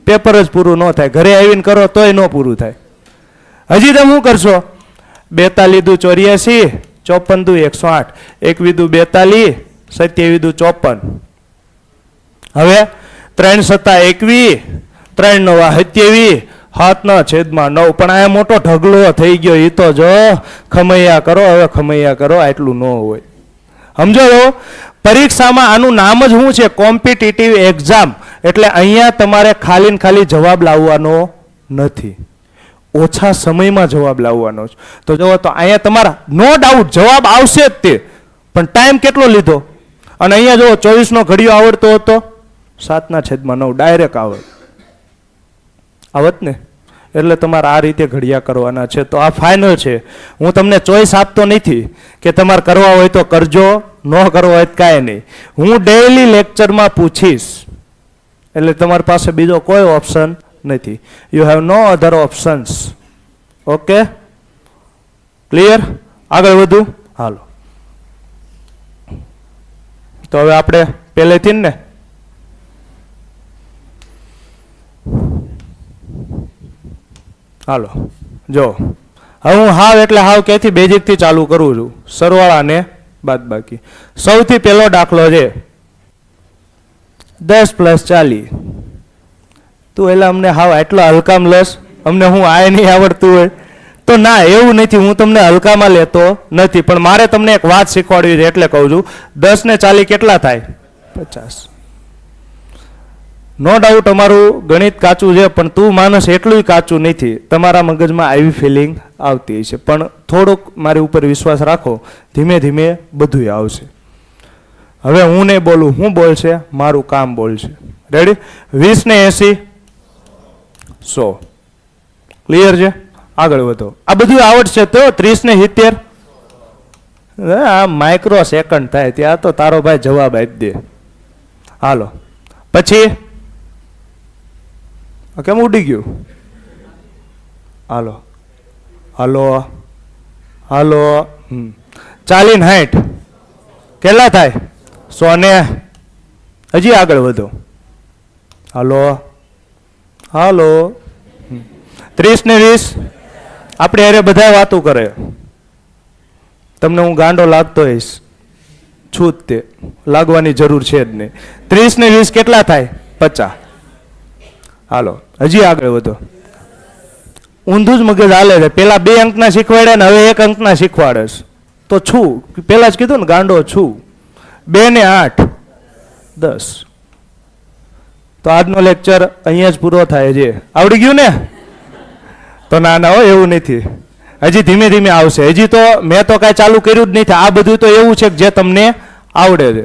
પેપર જ પૂરું ન થાય. ઘરે આવીને કરો તોય ન પૂરું થાય. હજી તમે શું કરશો? 42 દુ 84, 54 દુ 108, 21 દુ 42, 27 દુ 54. હવે 3 સત્તા 21, 3 નવા 27, 7/9. પણ આ મોટો ઢગલો થઈ ગયો. એ તો જો ખમૈયા કરો, હવે ખમૈયા કરો, આટલું ન હોય. સમજો છો? પરીક્ષામાં આનું નામ જ શું છે? Competitive exam. એટલે અહીંયા તમારે ખાલી ને ખાલી જવાબ લાવવાનો નથી, ઓછા સમયમાં જવાબ લાવવાનો છે. તો જો તો અહીંયા તમારા નો ડાઉટ જવાબ આવશે જ તે, પણ ટાઈમ કેટલો લીધો? અને અહીંયા જો 24નો ઘડિયો આવડતો હતો, 7/9 ડાયરેક્ટ આવત ને. એટલે તમારે આ રીતે ઘડિયા કરવાના છે. તો આ ફાઇનલ છે. હું તમને ચોઈસ આપતો નથી કે તમારે કરવા હોય તો કરજો, ન કરવો હોય તો કાંઈ નહીં. હું ડેઈલી લેક્ચરમાં પૂછીશ, એટલે તમારી પાસે બીજો કોઈ ઓપ્શન નથી. You have no other options. Okay, clear? આગળ વધુ. હાલો, તો હવે આપણે પહેલેથી ને હાલો જો હવે હું હાવ એટલે હાવ ક્યાંથી બેઝિકથી ચાલુ કરું છું, સરવાળા ને બાદબાકી. સૌથી પહેલો દાખલો છે 10 + 40. તું એટલે અમને હાવ આટલો હલકામ લસ, અમને હું આ નહીં આવડતું હોય તો ના, એવું નથી, હું તમને હલકામાં લેતો નથી, પણ મારે તમને એક વાત શીખવાડવી છે એટલે કહું છું. 10 ને 40 કેટલા થાય? 50. નો ડાઉટ અમારું ગણિત કાચું છે, પણ તું માણસ એટલું કાચું નથી, તમારા મગજમાં આવી ફિલિંગ આવતી છે, પણ થોડુંક મારી ઉપર વિશ્વાસ રાખો, ધીમે ધીમે બધું આવશે. હવે હું નહીં બોલું, હું બોલશે, મારું કામ બોલશે. રેડી? 20 ને 80 100. ક્લિયર છે? આગળ વધો. આ બધું આવડશે તો 30 ને 70 આ માઇક્રો સેકન્ડ થાય ત્યાં તો તારો ભાઈ જવાબ આપી દે. હાલો પછી કેમ ઉડી ગયું? હાલો હાલો હાલો 40 ને 60 કેટલા થાય? 100 ને હજી આગળ વધો. હાલો હાલો 30 ને 20 આપણે અરે બધા વાતો કરે, તમને હું ગાંડો લાગતો હોઈશ, છું જ તે, લાગવાની જરૂર છે જ નહીં. 30 ને 20 કેટલા થાય? 50. હાલો હજી આગળ વધો. ઊંધું જ મગજ હાલે છે, પેલા 2 અંકના શીખવાડે ને હવે 1 અંકના શીખવાડે તો છું, પેલા જ કીધું ને ગાંડો છું. 2 ને 8 10. તો આજનો લેક્ચર અહીંયા જ પૂરો થાય છે. આવડી ગયું ને? તો ના ના હો, એવું નથી, હજી ધીમે ધીમે આવશે. હજી તો મેં તો કાંઈ ચાલુ કર્યું જ નથી. આ બધું તો એવું છે કે જે તમને આવડે છે.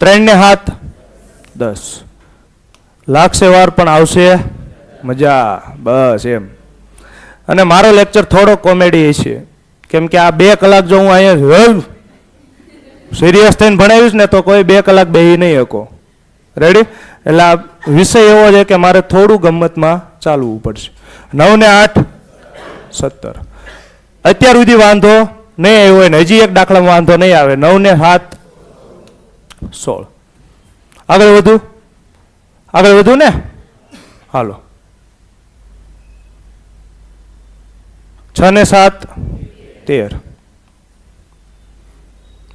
3 ને 7 10. લાગશે વાર પણ આવશે મજા, બસ એમ. અને મારો લેક્ચર થોડો કોમેડી છે, કેમ કે આ 2 કલાક જો હું અહીંયા સિરિયસ થઈને ભણાવીશ ને તો કોઈ 2 કલાક બેહી નહીં શકો. રેડી? એટલે આ વિષય એવો છે કે મારે થોડું ગમતમાં ચાલવું પડશે. 9 ને 8 17. અત્યાર સુધી વાંધો નહીં આવ્યો હોય ને હજી એક દાખલામાં વાંધો નહીં આવે. 9 ને 7 16. આગળ વધુ? આગળ વધુ ને? હાલો 6 ને 7 13.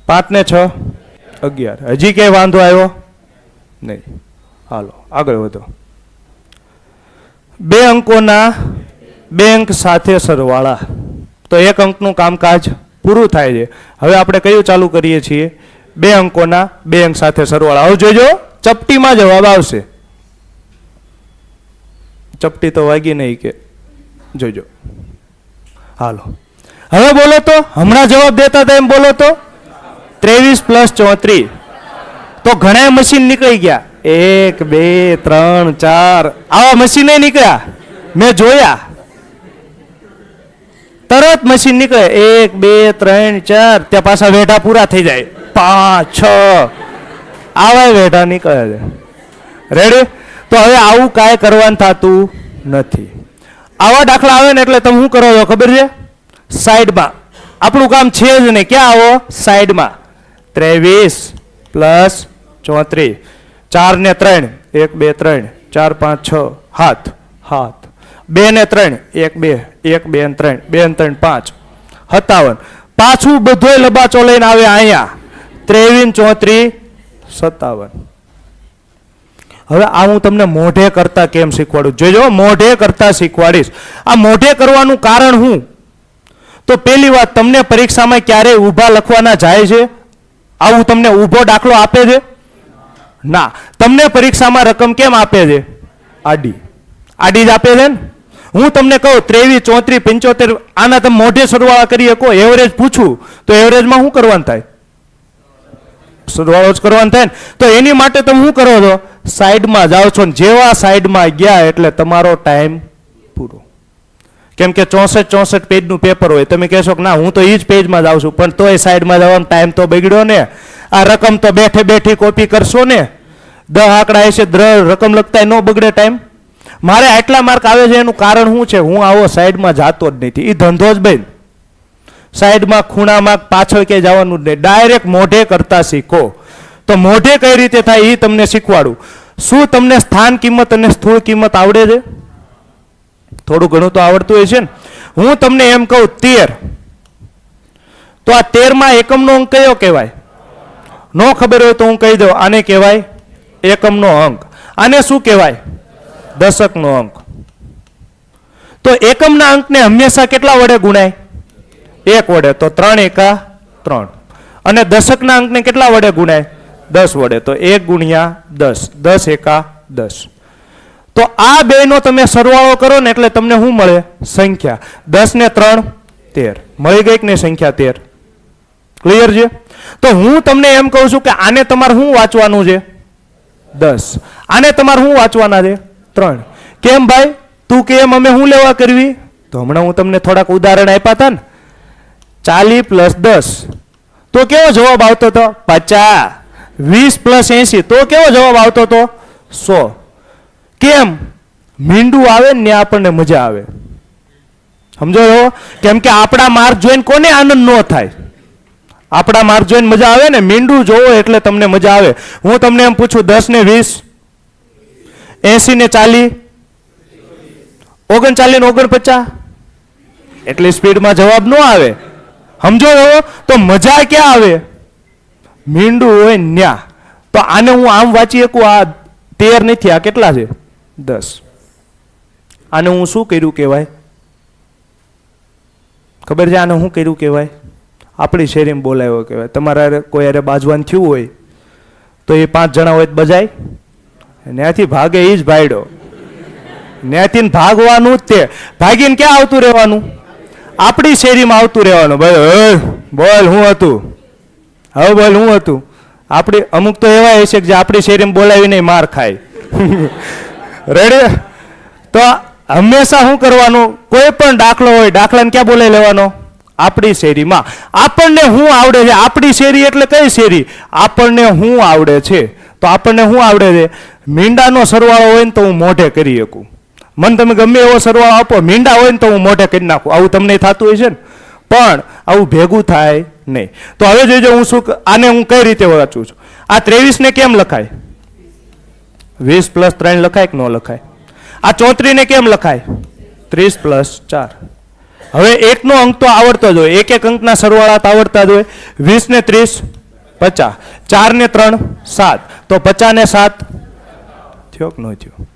5 ને 6 11. હજી ક્યાંય વાંધો આવ્યો નહીં. હાલો આગળ વધો. 2 અંકોના 2 અંક સાથે સરવાળા, તો 1 અંકનું કામકાજ પૂરું થાય છે. હવે આપણે કયું ચાલુ કરીએ છીએ? 2 અંકોના 2 અંક સાથે સરવાળા. હવે જોજો, ચપટીમાં જવાબ આવશે. ચપટી તો વાગી નહીં કે જોજો. હાલો હવે બોલો તો, હમણાં જવાબ દેતા હતા એમ બોલો તો. 23 + 34. તો ઘણા મશીન નીકળી ગયા, 1 2 3 4 આવા મશીન નીકળ્યા, મેં જોયા. તરત મશીન નીકળે 1 2 3 4, ત્યાં પાછા વેઢા પૂરા થઈ જાય 5 6 આવા વેઢા નીકળે છે. રેડી? તો હવે આવું કાંઈ કરવાનું થતું નથી. આવા દાખલા આવે ને એટલે તમે શું કરો છો ખબર છે? સાઈડમાં. આપણું કામ છે જ નહીં, ક્યાં આવો? સાઈડમાં. 23 + 34. 4 ને 3 1 2 3 4 5 6 7 7. 2 ને 3 1 2 1 2 ને 3 2 ને 3 5 57. પાછું બધોય લબાચો લઈને આવે અહીંયા 23 34 57. હવે આ હું તમને મોઢે કરતા કેમ શીખવાડું? જોજો, મોઢે કરતા શીખવાડીશ. આ મોઢે કરવાનું કારણ હું? તો પહેલી વાત, તમને પરીક્ષામાં ક્યારેય ઊભા લખવાના જાય છે? આવું તમને ઊભો દાખલો આપે છે? ના. તમને પરીક્ષામાં રકમ કેમ આપે છે? આડી. આડી જ આપે છે ને. હું તમને કહું 23 34 75, આના તમે મોઢે સરવાળા કરી શકો. એવરેજ પૂછું તો એવરેજમાં શું કરવાનું થાય? સરવાળો જ કરવાનું થાય ને. તો એની માટે તમે શું કરો છો? સાઈડમાં જાઓ છો ને જેવા સાઈડમાં ગયા એટલે તમારો ટાઈમ પૂરો. કેમ કે 64 પેજનું પેપર હોય, તમે કહેશો કે ના હું તો એ જ પેજમાં જાઉં છું, પણ તોય સાઈડમાં જવાનો ટાઈમ તો બગડ્યો ને. આ રકમ તો બેઠે બેઠી કોપી કરશો ને, 10 આંકડા હશે, રકમ લખતા ન બગડે ટાઈમ. મારે આટલા માર્ક આવે છે એનું કારણ શું છે? હું આવો સાઈડમાં જાતો જ નથી. એ ધંધો જ બેન. સાઈડમાં ખૂણામાં પાછળ ક્યાંય જવાનું જ નહીં, ડાયરેક્ટ મોઢે કરતા શીખો. તો મોઢે કઈ રીતે થાય એ તમને શીખવાડું. શું તમને સ્થાન કિંમત અને સ્થૂળ કિંમત આવડે છે? થોડું ઘણું તો આવડતું હોય છે ને. હું તમને એમ કહું 13, તો આ 13માં એકમનો અંક કયો કહેવાય? નો ખબર હોય તો હું કહી દઉં, આને કહેવાય એકમનો અંક. આને શું કહેવાય? દશકનો અંક. તો એકમના અંકને હંમેશા કેટલા વડે ગુણાય? 1 વડે. તો 3 એકા 3. અને દશકના અંકને કેટલા વડે ગુણાય? 10 વડે. તો 1 ગુણ્યા 10, 10 એકા 10. તો આ બેનો તમે સરવાળો કરો ને એટલે તમને શું મળે? સંખ્યા. 10 ને 3 13. મળી ગઈ કે નહીં સંખ્યા 13? ક્લિયર છે? તો હું તમને એમ કહું છું કે આને તમારે શું વાંચવાનું છે? 10. આને તમારે શું વાંચવાના છે? 3. કેમ ભાઈ? તું કેમ અમે શું લેવા કરવી? તો હમણાં હું તમને થોડાક ઉદાહરણ આપ્યા હતા ને. 40 પ્લસ 10 તો કેવો જવાબ આવતો હતો? 50. 20 પ્લસ 80 તો કેવો જવાબ આવતો હતો? 100. કેમ? મીંડું આવે ને આપણને મજા આવે. સમજો છો? કેમ કે આપણા માર્ક જોઈને કોને આનંદ ન થાય? આપણા માર્ક જોઈને મજા આવે ને. મીંડું જોવો એટલે તમને મજા આવે. હું તમને એમ પૂછું 10 ને 20, 80 ને 40, 39 ને 49, એટલી સ્પીડમાં જવાબ ન આવે. સમજો છો? તો મજા ક્યાં આવે? મીંડું હોય ન્યા. તો આને હું આમ વાંચી શકું? આ 13 નથી, આ કેટલા છે? 10. આને હું શું કર્યું કહેવાય? ખબર છે આને શું કર્યું કહેવાય? આપણી શેરીમાં બોલાવ્યો કહેવાય. તમારા કોઈ અરે બાજવાન થયું હોય તો એ 5 જણા હોય તો બજાય, ત્યાંથી ભાગે એ જ ભાઈડો. ત્યાંથી ભાગવાનું જ તે. ભાગીને ક્યાં આવતું રહેવાનું? આપણી શેરીમાં આવતું રહેવાનું. ભાઈ બોલ શું હતું? હવે બોલ શું હતું? આપણી અમુક તો એવા હશે કે જે આપણી શેરીમાં બોલાવીને માર ખાય. રેડી? તો હંમેશા શું કરવાનું? કોઈ પણ દાખલો હોય, દાખલાને ક્યાં બોલાવી લેવાનો? આપણી શેરીમાં. આપણને શું આવડે છે? આપણી શેરી એટલે કઈ શેરી? આપણને શું આવડે છે? તો આપણને શું આવડે છે? મીંડાનો સરવાળો હોય ને તો હું મોઢે કરી શકું. મને તમે ગમે એવો સરવાળો આપો, મીંડા હોય ને તો હું મોઢે કરી નાખું. આવું તમને થતું હોય છે ને? પણ આવું ભેગું થાય નહીં. તો હવે જોઈજો હું શું, આને હું કઈ રીતે વાંચું છું. આ 23 ને કેમ લખાય? 20 પ્લસ 3 લખાય કે ન લખાય? આ 34 ને કેમ લખાય? 30 પ્લસ 4. હવે એકનો અંક તો આવડતો જ હોય, એક એક અંકના સરવાળા તો આવડતા જ હોય. 20 ને 30 50, 4 ને 3 7. તો 50 ને 7 થયો કે ન થયો?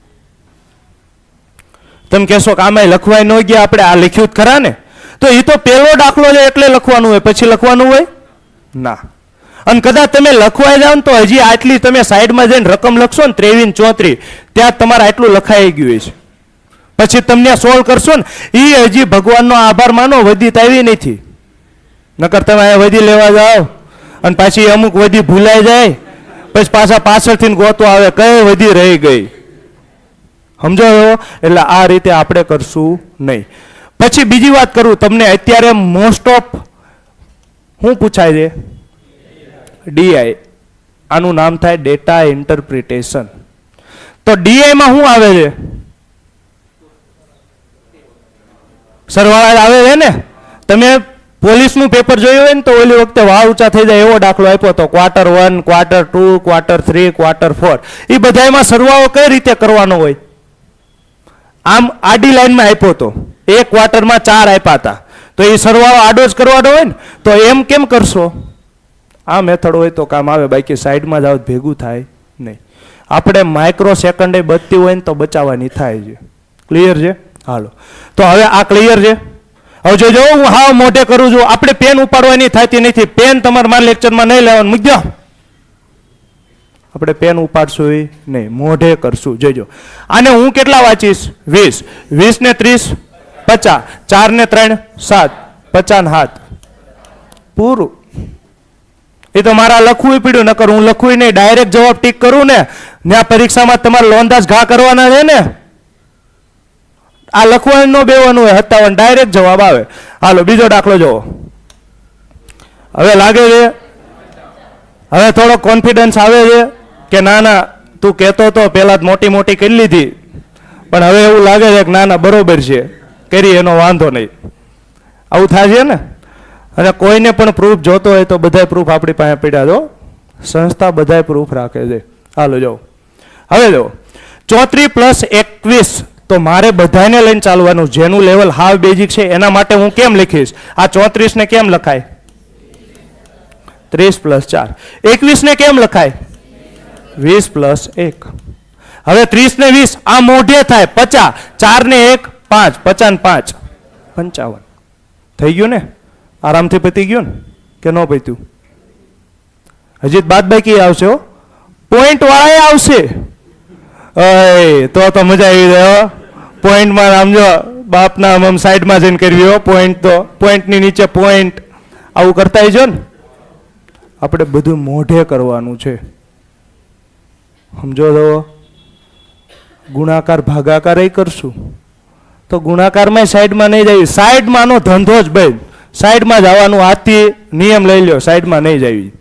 તમે કહેશો કે આમાં લખવાય ન ગયા, આપણે આ લખ્યું જ ખરા ને. તો એ તો પહેલો દાખલો છે એટલે લખવાનું હોય, પછી લખવાનું હોય ના. અને કદાચ તમે લખવાઈ જાવ ને તો હજી આટલી તમે સાઈડમાં જઈને રકમ લખશો ને 23 34, ત્યાં તમારે આટલું લખાઈ ગયું છે. પછી તમને સોલ્વ કરશો ને એ હજી ભગવાનનો આભાર માનો, વધી તો આવી નથી. નકર તમે અહીંયા વધી લેવા જાઓ અને પાછી અમુક વધી ભૂલાઈ જાય, પછી પાછા પાછળથી ગોતો આવે કઈ વધી રહી ગઈ. સમજો? એટલે આ રીતે આપણે કરશું નહીં. પછી બીજી વાત કરું તમને, અત્યારે મોસ્ટ ઓફ શું પૂછાય છે? ડીઆઈ. આનું નામ થાય ડેટા ઇન્ટરપ્રિટેશન. તો ડીઆઈમાં શું આવે છે? સરવાળા આવે છે ને. તમે પોલીસનું પેપર જોયું હોય ને તો ઓલી વખતે વાહ ઊંચા થઈ જાય એવો દાખલો આપ્યો હતો. Quarter 1, quarter 2, quarter 3, quarter 4. એ બધામાં સરવાળો કઈ રીતે કરવાનો હોય? આમ આડી લાઈનમાં આપ્યો હતો. એક ક્વાર્ટરમાં 4 આપ્યા હતા, તો એ સરવાળો આડો જ કરવાનો હોય ને. તો એમ કેમ કરશો? આ મેથડ હોય તો કામ આવે, બાકી સાઈડમાં જાવ ભેગું થાય નહીં. આપણે માઇક્રો સેકન્ડે બચતી હોય ને તો બચાવવાની થાય છે. ક્લિયર છે? હાલો, તો હવે આ ક્લિયર છે. હવે જોજો હું હાવ મોઢે કરું છું. આપણે પેન ઉપાડવાની થતી નથી. પેન તમારે મારા લેક્ચરમાં નહીં લેવાનું, મૂકી દો. આપણે પેન ઉપાડશું નહીં, મોઢે કરશું. જોજો આને હું કેટલા વાંચીશ? 20. 20 ને 30 50, 4 ને 3 7, 50 ને 7 પૂરું. એ તો મારા લખવું પડ્યું, નકર હું લખવું નહીં, ડાયરેક્ટ જવાબ ટીક કરું ને. ત્યાં પરીક્ષામાં તમારે લોંધાસ ઘા કરવાના છે ને. આ લખવાનું ન બેવાનું હોય, 57 ડાયરેક્ટ જવાબ આવે. હાલો બીજો દાખલો જોવો. હવે લાગે છે, હવે થોડો કોન્ફિડન્સ આવે છે કે ના ના તું કહેતો તો પહેલા મોટી મોટી કરી લીધી, પણ હવે એવું લાગે છે કે ના ના બરોબર છે, કરી એનો વાંધો નહીં. આવું થાય છે ને. અને કોઈને પણ પ્રૂફ જોતો હોય તો બધાય પ્રૂફ આપણી પાસે પડ્યા જો. સંસ્થા બધાય પ્રૂફ રાખે છે. હાલો જો હવે જો 34 પ્લસ 21 તો મારે બધાને લઈને ચાલવાનું. જેનું લેવલ હાવ બેઝિક છે એના માટે હું કેમ લખીશ? આ 34 ને કેમ લખાય? 30 + 4. 21 ને કેમ લખાય? 20 + 1. હવે 30 ને 20 આ મોઢે થાય 50. 4 ને 1 5. 50 ને 5 55. થઈ ગયું ને? આરામથી પતી ગયું ને કે ન પત્યું? હજી બાદબાકી આવશે હો, પોઈન્ટ વાળા આવશે. તો મજા આવી જાય. પોઈન્ટમાં સમજો બાપના આમ સાઈડમાં જઈને કરવી હો. પોઈન્ટ તો પોઈન્ટની નીચે પોઈન્ટ આવું કરતા જો ને. આપણે બધું મોઢે કરવાનું છે, સમજો તો. ગુણાકાર ભાગાકાર કરશું તો ગુણાકારમાં સાઈડમાં નહીં જાય. સાઈડમાંનો ધંધો જ ભાઈ, સાઈડમાં જવાનું. હાથથી નિયમ લઈ લ્યો, સાઈડમાં નહીં જાવી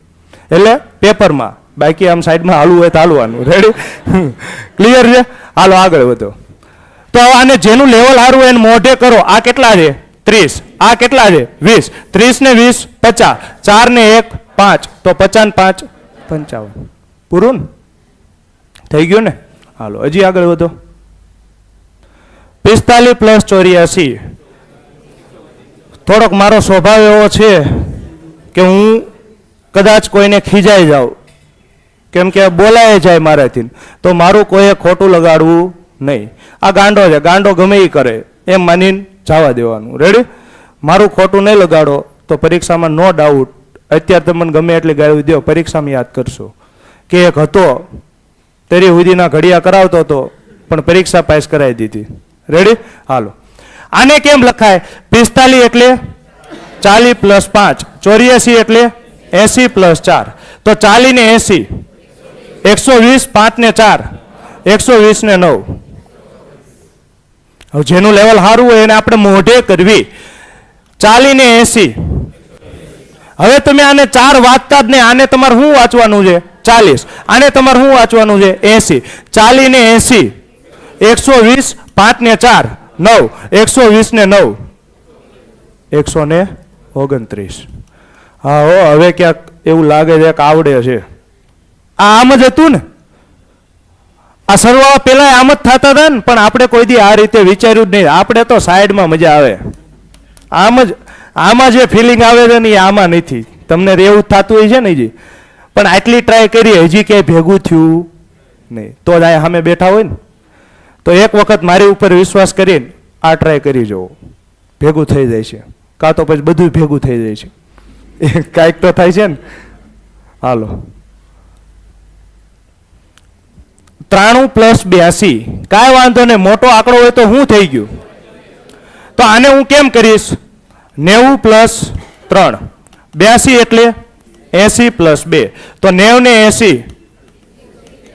એટલે પેપરમાં. બાકી આમ સાઈડમાં હાલવું હોય તો હાલવાનું. રેડી? ક્લિયર છે? હાલો આગળ વધો. તો આને જેનું લેવલ સારું હોય એને મોઢે કરો. આ કેટલા છે? 30. આ કેટલા છે? 20. 30 ને 20 50. 4 ને 1 5. તો 50 ને 5 55. પૂરું ને? થઈ ગયું ને? હાલો હજી આગળ વધો. 45 + 84. થોડોક મારો સ્વભાવ એવો છે કે હું કદાચ કોઈને ખીજાઈ જાઉં, કેમ કે બોલાય જાય મારાથી, તો મારું કોઈએ ખોટું લગાડવું નહીં. આ ગાંડો છે, ગાંડો ગમે એ કરે એમ માનીને જવા દેવાનું. રેડી? મારું ખોટું નહીં લગાડો તો પરીક્ષામાં નો ડાઉટ અત્યારે તમને ગમે એટલી ગાળી દો, પરીક્ષામાં યાદ કરશો કે એક હતો તેરી સુધીના ઘડિયા કરાવતો હતો પણ પરીક્ષા પાસ કરાવી દીધી. રેડી? હાલો આને કેમ લખાય? 45 એટલે 40 + 5. 84 એટલે 80 + 4. તો 40 ને 80 120. 5 ને 4 120 ને 9. હવે જેનું લેવલ સારું હોય એને આપણે મોઢે કરવી. 40 ને 80. હવે તમે આને 4 વાંચતા જ નહીં. આને તમારે શું વાંચવાનું છે? 40. આને તમારે શું વાંચવાનું છે? 80. 40 ને 80 120. 5 ને 4 9 120 ને 9 129. હા હો, હવે ક્યાંક એવું લાગે છે કે આવડે છે. આ આમ જ હતું ને? આ સરવાળા પેલા આમ જ થતા હતા ને, પણ આપણે કોઈ દી આ રીતે વિચાર્યું જ નહીં. આપણે તો સાઈડમાં મજા આવે. આમાં જે ફિલિંગ આવે છે ને એ આમાં નથી. તમને એવું થતું હોય છે ને જી, પણ આટલી ટ્રાય કરી હજી ક્યાંય ભેગું થયું નહીં. તો જ આ સામે બેઠા હોય ને, તો એક વખત મારી ઉપર વિશ્વાસ કરીને આ ટ્રાય કરી જુઓ, ભેગું થઈ જાય છે. કાં તો પછી બધું ભેગું થઈ જાય છે. કાંઈક તો થાય છે ને. હાલો 93 + 82. કાંઈ વાંધો નહીં, મોટો આંકડો હોય તો શું થઈ ગયું? તો આને હું કેમ કરીશ? 90 + 3. 82 એટલે 80 + 2. તો 90 ને 80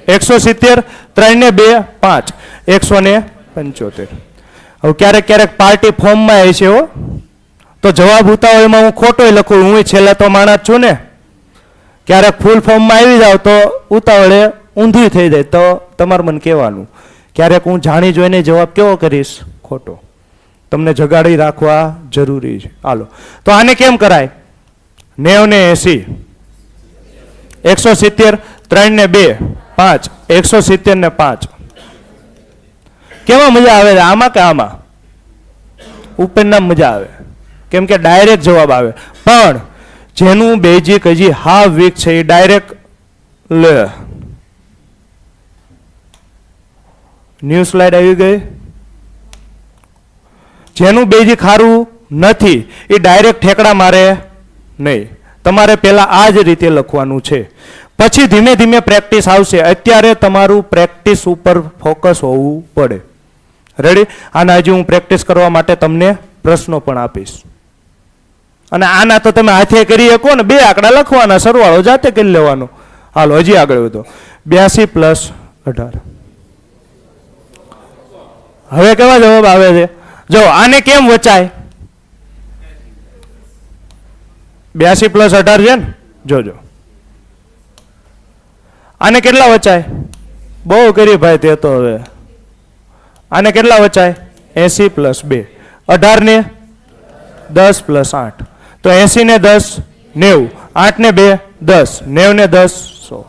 170. 3 ને 2 5 175. હવે ક્યારેક ક્યારેક પાર્ટી ફોર્મમાં આવી છે હો, તો જવાબ ઉતાવળમાં હું ખોટોય લખું. હું છેલ્લે તો માણસ છું ને. ક્યારેક ફૂલ ફોર્મમાં આવી જાવ તો ઉતાવળે ઊંધું થઈ જાય. તો તમારે મને કહેવાનું. ક્યારેક હું જાણી જોઈને જવાબ કેવો કરીશ? ખોટો. તમને જગાડી રાખવા જરૂરી છે. હાલો તો આને કેમ કરાય? 90 ને 80 170. 3 ને 2 5 170 ને 5. કેમાં મજા આવે? આમાં કે આમાં? ઉપરના મજા આવે, કેમ કે ડાયરેક્ટ જવાબ આવે. પણ જેનું બેઝિક હજી હાફ વીક છે એ ડાયરેક્ટ લે. ન્યૂ સ્લાઇડ આવી ગઈ. જેનું બેઝિક સારું નથી એ ડાયરેક્ટ ઠેકડા મારે નહીં. તમારે પહેલા આ જ રીતે લખવાનું છે, પછી ધીમે ધીમે પ્રેક્ટિસ આવશે. અત્યારે તમારું પ્રેક્ટિસ ઉપર ફોકસ હોવું પડે. રેડી? આના હજી હું પ્રેક્ટિસ કરવા માટે તમને પ્રશ્નો પણ આપીશ. અને આના તો તમે હાથે કરી શકો ને. 2 આંકડા લખવાના, સરવાળો જાતે કરી લેવાનો. હાલો હજી આગળ વધો. 82 + 18. હવે કેવા જવાબ આવે છે? જો આને કેમ વચાય? 82 + 18 છે ને? જોજો આને કેટલા વચાય? બહુ કરી ભાઈ તે તો. હવે આને કેટલા વચાય? 80 + 2. 18 ને 10 + 8. તો 80 ને 10 90. 8 ને 2 10. 90 ને 10 100.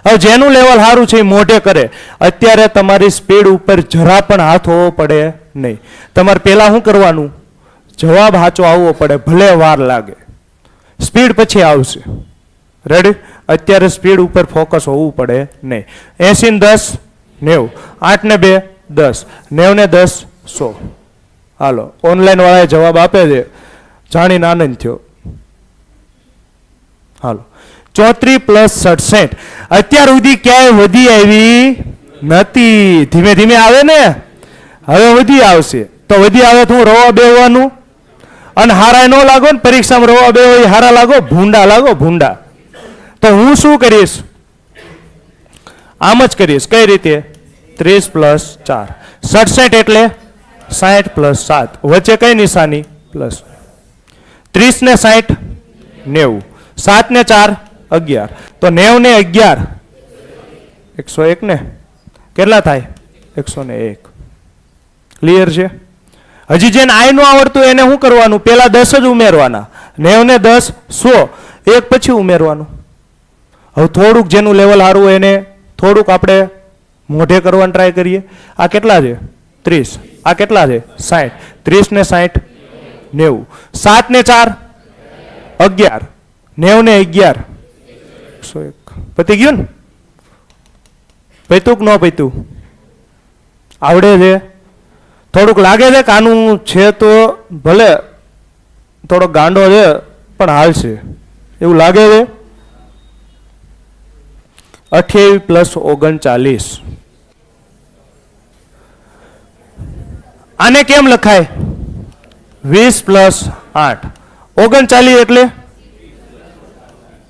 હવે જેનું લેવલ સારું છે એ મોઢે કરે. અત્યારે તમારી સ્પીડ ઉપર જરા પણ હાથ હોવો પડે નહીં. તમારે પહેલા શું કરવાનું? જવાબ સાચો આવવો પડે, ભલે વાર લાગે. સ્પીડ પછી આવશે. રેડી? અત્યારે સ્પીડ ઉપર ફોકસ હોવું પડે નહીં. 80 ને 10 90, 8 ને 2 10, 90 ને 10 100. હાલો, ઓનલાઈન વાળાએ જવાબ આપે છે, જાણીને આનંદ થયો. હાલો, 34 પ્લસ 67 અત્યાર સુધી ક્યાંય વધી આવી નથી. ધીમે ધીમે આવે ને, હવે વધી આવશે. તો વધી આવે તો હું રવા બેવાનું અને હારા ન લાગો ને, પરીક્ષામાં રવા બે હોય હારા લાગો, ભૂંડા લાગો, ભૂંડા. તો હું શું કરીશ? આમ જ કરીશ. કઈ રીતે? 30 પ્લસ 4 67 એટલે 60 પ્લસ 7, વચ્ચે કઈ નિશાની? પ્લસ. 30 ને 60 90, 7 ને 4 11, તો 90 ને 11 101 ને કેટલા થાય? 101. ક્લિયર છે? હજી જેને આઈ નો આવડતું એને શું કરવાનું? પેલા 10 જ ઉમેરવાના. 90 ને 10 100, એક પછી ઉમેરવાનું. હવે થોડુંક જેનું લેવલ સારું હોય એને થોડુંક આપણે મોઢે કરવાનું ટ્રાય કરીએ. આ કેટલા છે? 30. આ કેટલા છે? 60. 30 ને 60 90, 7 ને 4 11, 90 ને 11 101. પતી ગયું ને? પૈતું કે ન પૈતું? આવડે છે? થોડુંક લાગે છે કે આનું છે તો ભલે થોડો ગાંડો છે પણ હાલશે એવું લાગે છે? 28 પ્લસ 39 આને કેમ લખાય? 20 પ્લસ 8, 39 એટલે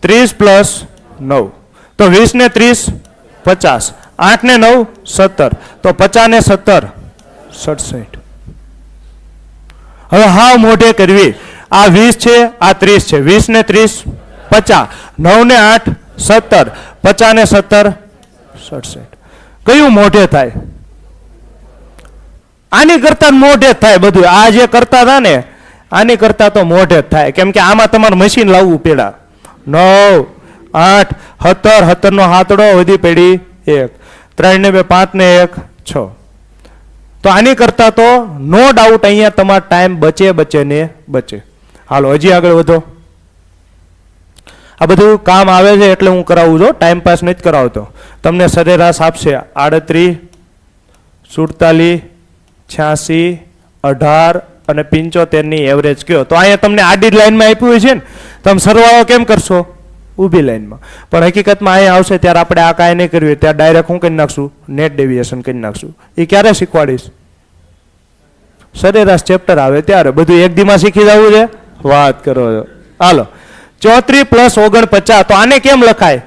30 પ્લસ 9, તો 20 ને 30 50, 8 ને 9 17, તો 50 ને 17 67. હવે હાવ મોઢે કરવી. આ 20 છે, આ 30 છે. 20 ને 30 50, 9 ને 8 17, 50 ને 17 67. કયું મોઢે થાય? આની કરતા મોઢે જ થાય બધું. આ જે કરતા હતા ને આની કરતા તો મોઢે જ થાય. કેમ કે આમાં તમારે મશીન લાવવું પેડા. 9 8 17, 17 નો હાથડો વધી પડી 1, 3 ને 2 5 ને 1 6. તો આની કરતા તો નો ડાઉટ અહીંયા તમારો ટાઈમ બચે ને બચે. હાલો હજી આગળ વધો. આ બધું કામ આવે છે એટલે હું કરાવું છું, ટાઈમ પાસ નથી કરાવતો. તમને સરેરાશ આપશે 38 47 86 18 અને 75 ની એવરેજ કયો. તો અહીંયા તમને આડી લાઈનમાં આપ્યું હોય છે ને, તમે સરવાળો કેમ કરશો? ઊભી લાઈનમાં. પણ હકીકતમાં અહીંયા આવશે ત્યારે આપણે આ કાંઈ નહીં કર્યું, ત્યારે ડાયરેક્ટ હું કરી નાખશું? નેટ ડેવિએશન કરી નાખશું. એ ક્યારે શીખવાડીશ? સરેરાશ ચેપ્ટર આવે ત્યારે. બધું એક દીમાં શીખી જવું છે? વાત કરો છો. હાલો 34 પ્લસ 49, તો આને કેમ લખાય?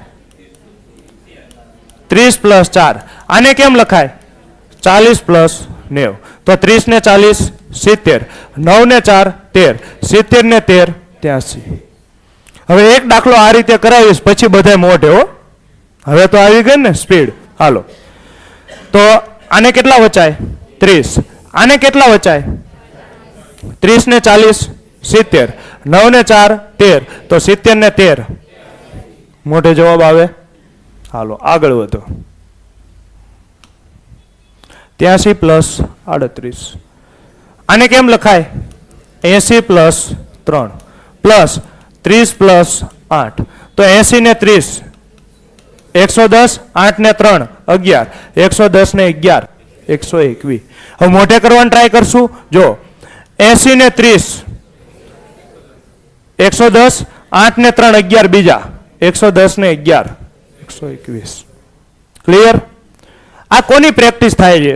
30 પ્લસ 4, આને કેમ લખાય? 40 પ્લસ 90, તો 30 ને 40 70, 9 ને 4 13, 70 ને 13 83. હવે એક દાખલો આ રીતે કરાવીશ પછી બધા મોઢે હો. હવે તો આવી ગઈ ને સ્પીડ. હાલો તો આને કેટલા વચાય? 30. આને કેટલા વચાય? 30 ને 40 70, 9 ને 4 13, તો 70 ને 13 મોઢે જવાબ આવે. હાલો આગળ વધો. 83 પ્લસ 38, આને કેમ લખાય? 80 પ્લસ 3 પ્લસ 30 પ્લસ 8, તો 80 ને 30 110, 8 ને 3 11, 110 ને 11 121. હવે મોઢે કરવાનું ટ્રાય કરશું. જો 80 ને 30 110, 8 ને 3 11 બીજા 110 ને 11 121. ક્લિયર? આ કોની પ્રેક્ટિસ થાય છે?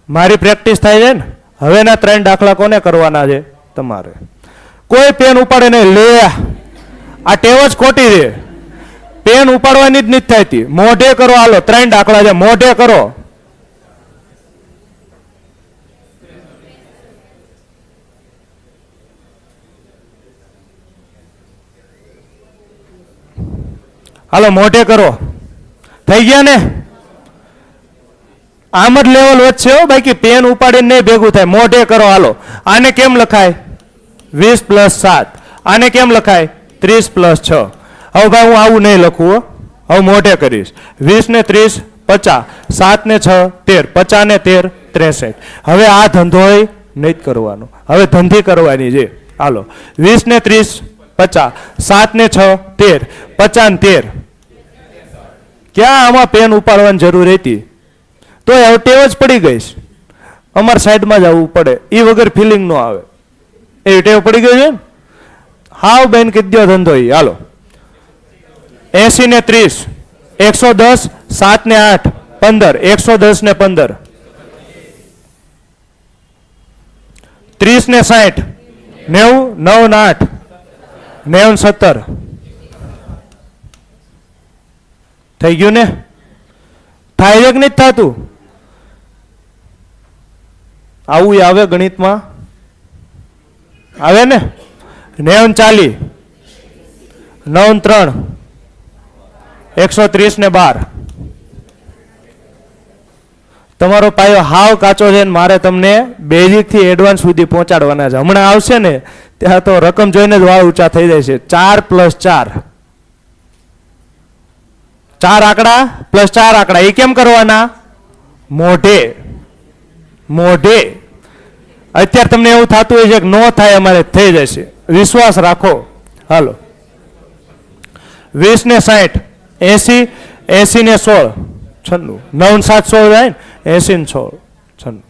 મારી પ્રેક્ટિસ થાય છે ને. હવેના 3 દાખલા કોને કરવાના છે? તમારે. કોઈ પેન ઉપાડે નહીં. લે આ ટેવ જ ખોટી છે. પેન ઉપાડવાની જ નથી થતી. મોઢે કરો. હાલો 3 દાખલા છે, મોઢે કરો. હાલો મોઢે કરો. થઈ ગયા ને? આમ જ લેવલ વધશે હો, બાકી પેન ઉપાડીને નહીં ભેગું થાય. મોઢે કરો. હાલો આને કેમ લખાય? 20 પ્લસ 7, આને કેમ લખાય? 30 પ્લસ 6. હવે ભાઈ હું આવું નહીં લખું હો, હવે મોઢે કરીશ. 20 ને 30 50, 7 ને 6 13, 50 ને 13 63. હવે આ ધંધો નહીં જ કરવાનો, હવે ધંધી કરવાની છે. હાલો 20 ને 30 50, 7 ને 6 13, 50 ને 13. ક્યાં આમાં પેન ઉપાડવાની જરૂર હતી? તો હવે ટેવ જ પડી ગઈ. અમારા સાઈડમાં જ આવવું પડે, એ વગર ફિલિંગ ન આવે એ ટેવ પડી ગઈ છે ને. હાવ બેન કીધી દો ધંધો એ. હાલો 80 ને 30 110, 7 ને 8 15, 110 ને 15, 30 ને 60 90, 9 ને 8 90 17. થઈ ગયું ને? થાય છે કે નહીં થતું? આવું આવે ગણિતમાં? આવે ને? 90 40 9 3 130 ને 12. તમારો પાયો હાવ કાચો છે ને મારે તમને બેઝિક થી એડવાન્સ સુધી પહોંચાડવાના છે. હમણાં આવશે ને ત્યાં તો રકમ જોઈને જ વાળ ઊંચા થઈ જાય છે. 4 + 4 4 આંકડા પ્લસ 4 આંકડા એ કેમ કરવાના? મોઢે મોઢે. અત્યારે તમને એવું થતું હોય છે કે નો થાય, અમારે થઈ જશે, વિશ્વાસ રાખો. હાલો 20 ને 60 80, 80 ને 16 96, 9 7 16 જાય ને 80 ને 16 96.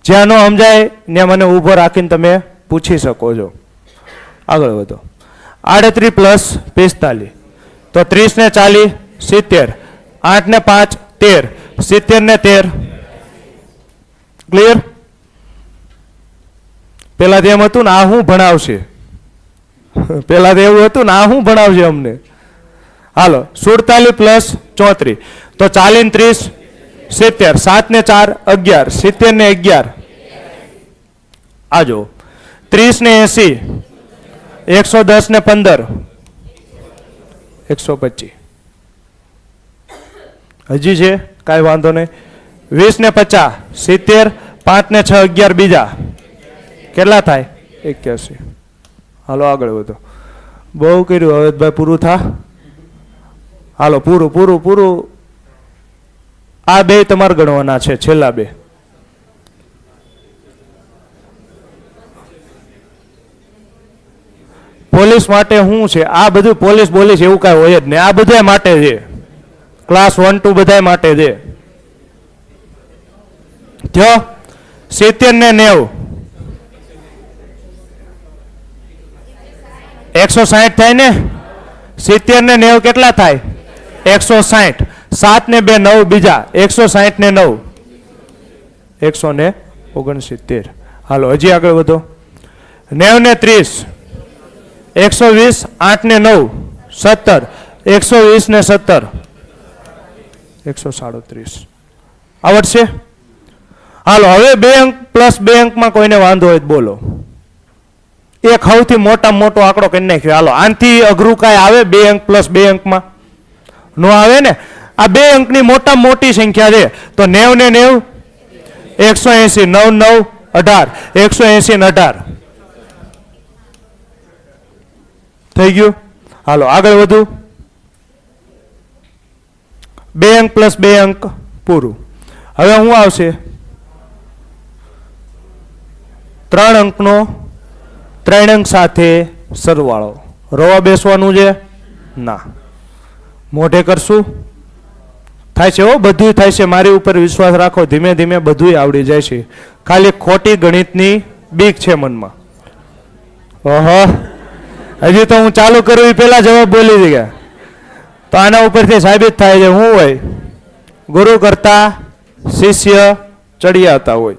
જ્યાં ન સમજાય ત્યાં મને ઊભો રાખીને તમે પૂછી શકો છો. આગળ વધો. 38 + 45 તો 30 ને 40 70, 8 ને 5 13, 70 ને 13. ક્લિયર? પેલા તો એમ હતું ને આ શું ભણાવશે, પેલા તો એવું હતું ને આ શું ભણાવશે અમને. હાલો 47 + 34 તો 40 ને 30 70, 7 ને 4 11, 70 ને 11. આજો 30 ને 80 110 ને 15 125. હજી છે કાંઈ વાંધો નહીં. 20 ને 50 70, 5 ને 6 11 બીજા કેટલા થાય? 81. હાલો આગળ વધો. બહુ કર્યું હવે ભાઈ, પૂરું થા. હાલો પૂરું પૂરું પૂરું. આ બે તમારે ગણવાના છે, છેલ્લા બે. પોલીસ માટે શું છે આ બધું? પોલીસ બોલીસ એવું કાંઈ હોય જ નહીં, આ બધા માટે છે. ક્લાસ 1 2 બધા માટે છે. થયો 70 ને 90 160 થાય ને? 70 ને 90 કેટલા થાય? 160. 7 ને 2 9 બીજા 160 ને 9 169. હાલો હજી આગળ વધો. 90 ને 30 120, 8 ને 9 17, 120 ને 17 137. આવડશે? હાલો હવે 2 અંક પ્લસ 2 અંકમાં કોઈને વાંધો હોય તો બોલો. એક સૌથી મોટામાં મોટો આંકડો કરી નાખ્યો. હાલો આનથી અઘરું કાંઈ આવે? 2 અંક પ્લસ 2 અંકમાં નો આવે ને. આ 2 અંકની મોટામાં મોટી સંખ્યા છે તો 90 ને 90 180, 9 9 18 180 ને 18. થઈ ગયું? હાલો આગળ વધુ. 2 અંક પ્લસ 2 અંક પૂરું. હવે શું આવશે? 3 અંકનો 3 અંક સાથે સરવાળો. રવા બેસવાનું છે? ના. મોઢે કરશું? થાય છે હો, બધું થાય છે. મારી ઉપર વિશ્વાસ રાખો, ધીમે ધીમે બધું આવડી જાય છે. ખાલી ખોટી ગણિતની બીક છે મનમાં. ઓહો, હજી તો હું ચાલુ કરું એ પહેલા જવાબ બોલી ગયા. તો આના ઉપરથી સાબિત થાય છે શું હોય? ગુરુ કરતા શિષ્ય ચડિયાતા હોય.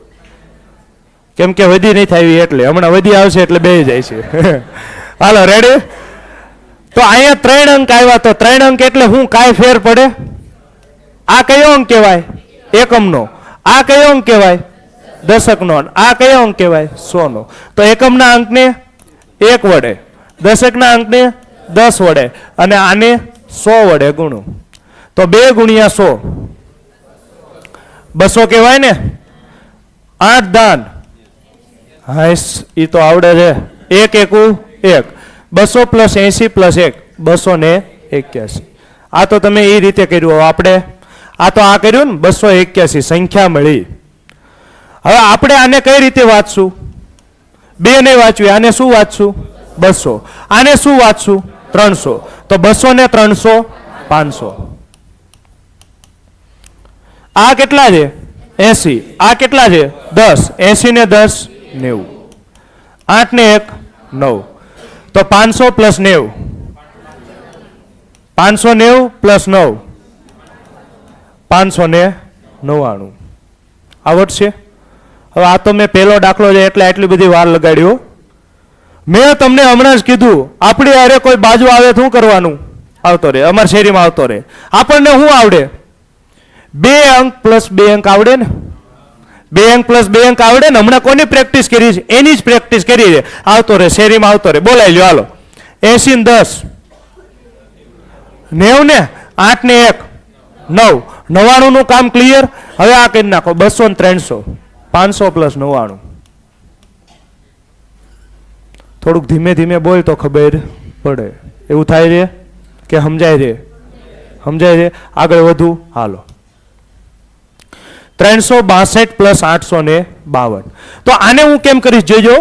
કેમ કે વધી નહીં થાય એટલે, હમણાં વધી આવશે એટલે બે જાય છે. હાલો રેડી? તો અહીંયા 3 અંક આવ્યા તો 3 અંક એટલે શું કાંઈ ફેર પડે? આ કયો અંક કહેવાય? એકમનો. આ કયો અંક કહેવાય? દશકનો. આ કયો અંક કહેવાય? 100 નો. તો એકમના અંકને 1 વડે, દશકના અંકને 10 વડે અને આને 100 વડે ગુણું તો 2 ગુણ્યા 100 200 કહેવાય ને. 8 દાન. હા એ તો આવડે છે. 1 એકુ 1. 200 + 80 + 1 281. આ તો તમે એ રીતે કર્યું. આપણે આ તો આ કર્યું ને 281 સંખ્યા મળી. હવે આપણે આને કઈ રીતે વાંચશું? 2 નહીં વાંચવી. આને શું વાંચશું? 200. આને શું વાંચશું? 300. તો 200 ને 300 500. આ કેટલા છે? 80. આ કેટલા છે? 10. 80 ને 10 90. 8 ને 1 9. તો 500 પ્લસ 90. 590 પ્લસ 9 599. આવડશે? હવે આ તો મેં પહેલો દાખલો છે એટલે આટલી બધી વાર લગાડ્યો. મેં તમને હમણાં જ કીધું આપણી અરે કોઈ બાજુ આવે શું કરવાનું? આવતો રે. અમારી શેરીમાં આવતો રે. આપણને શું આવડે? 2 અંક પ્લસ 2 અંક આવડે ને? 2 અંક પ્લસ 2 અંક આવડે ને? હમણાં કોની પ્રેક્ટિસ કરી છે? એની જ પ્રેક્ટિસ કરી છે. આવતો રે, શેરીમાં આવતો રે. બોલાવી લ્યો હાલો. 80 ને 10 90 ને 8 ને 1 9 99 નું કામ ક્લિયર. હવે આ કરી નાખો 200 ને 300 500 પ્લસ 99. થોડુંક ધીમે ધીમે બોલ તો ખબર પડે. એવું થાય છે કે સમજાય છે? સમજાય છે? આગળ વધુ હાલો. 362 પ્લસ 852. તો આને હું કેમ કરીશ જોજો.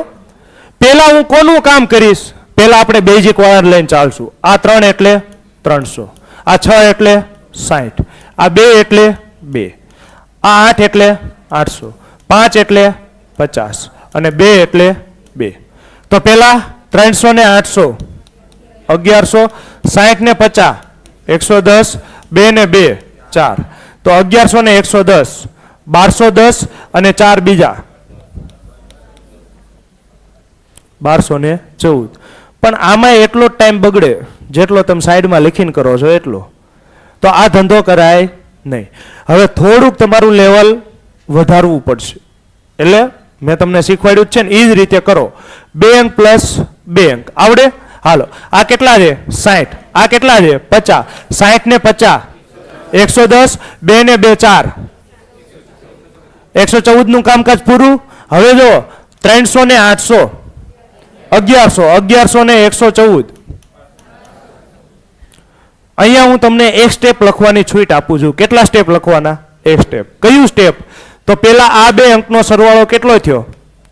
પેલા હું કોનું કામ કરીશ? પેલા આપણે બેઝિક વાળા લઈને ચાલશું. આ 3 એટલે 300. આ 6 એટલે 60. આ 2 એટલે 2. આ 8 એટલે 800. 5 એટલે 50 અને 2 એટલે 2. તો પેલા 300 ને 800 1100. 60 ને 50 110. 2 ને 2 4. તો 1100 ને 110 1210 અને 4 બીજા 1214. પણ આમાં એટલો જ ટાઈમ બગડે જેટલો તમે સાઈડમાં લખીને કરો છો એટલો. તો આ ધંધો કરાય નહીં. હવે થોડુંક તમારું લેવલ વધારવું પડશે. એટલે મેં તમને શીખવાડ્યું જ છે ને એ જ રીતે કરો. 2 અંક પ્લસ 2 અંક આવડે? હાલો. આ કેટલા છે? 60. આ કેટલા છે? 50. 60 ને 50 110. 2 ને 2 4 114 નું કામકાજ પૂરું. હવે જો 300 ને 800 1100. 1100 ને 114. અહીંયા હું તમને એક સ્ટેપ લખવાની છૂટ આપું છું. કેટલા સ્ટેપ લખવાના? એક સ્ટેપ. કયું સ્ટેપ? તો પેલા આ 2 અંકનો સરવાળો કેટલો થયો?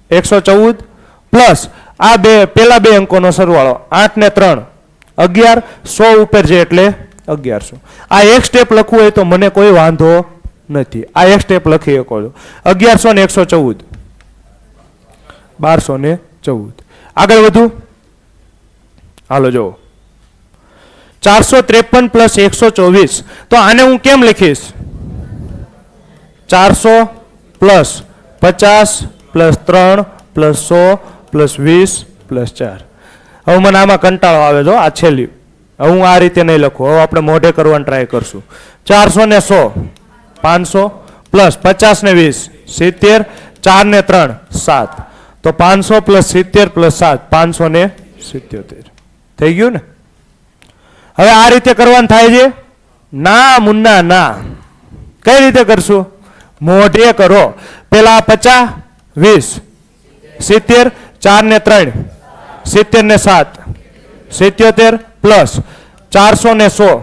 114 પ્લસ આ પેલા 2 અંકોનો સરવાળો 8 ને 3 11 100 ઉપર છે એટલે 1100. આ એક સ્ટેપ લખવું હોય તો મને કોઈ વાંધો નથી. આ એક સ્ટેપ લખી શકો છો. 1100 ને 114 1214. આગળ વધુ હાલો જો. 453 પ્લસ 124. તો આને હું કેમ લખીશ? 400 plus 50 plus 3 plus 100 plus 20 plus 4. હવે મને આમાં કંટાળો આવે છે આ છેલ્લી. હવે હું આ રીતે નહીં લખું. હવે આપણે મોઢે કરવાનો ટ્રાય કરશું. 400 ને 100 500 પ્લસ 50 ને 20 70. 4 ને 3 7. તો 500 પ્લસ 70 પ્લસ 7 577. થઈ ગયું ને? હવે આ રીતે કરવાનું થાય છે? ના મુન્ના ના. કઈ રીતે કરશું? મોઢે કરો. પેલા 50 20 70. 4 ને 3 70 ને 7 77 પ્લસ 400 ને 100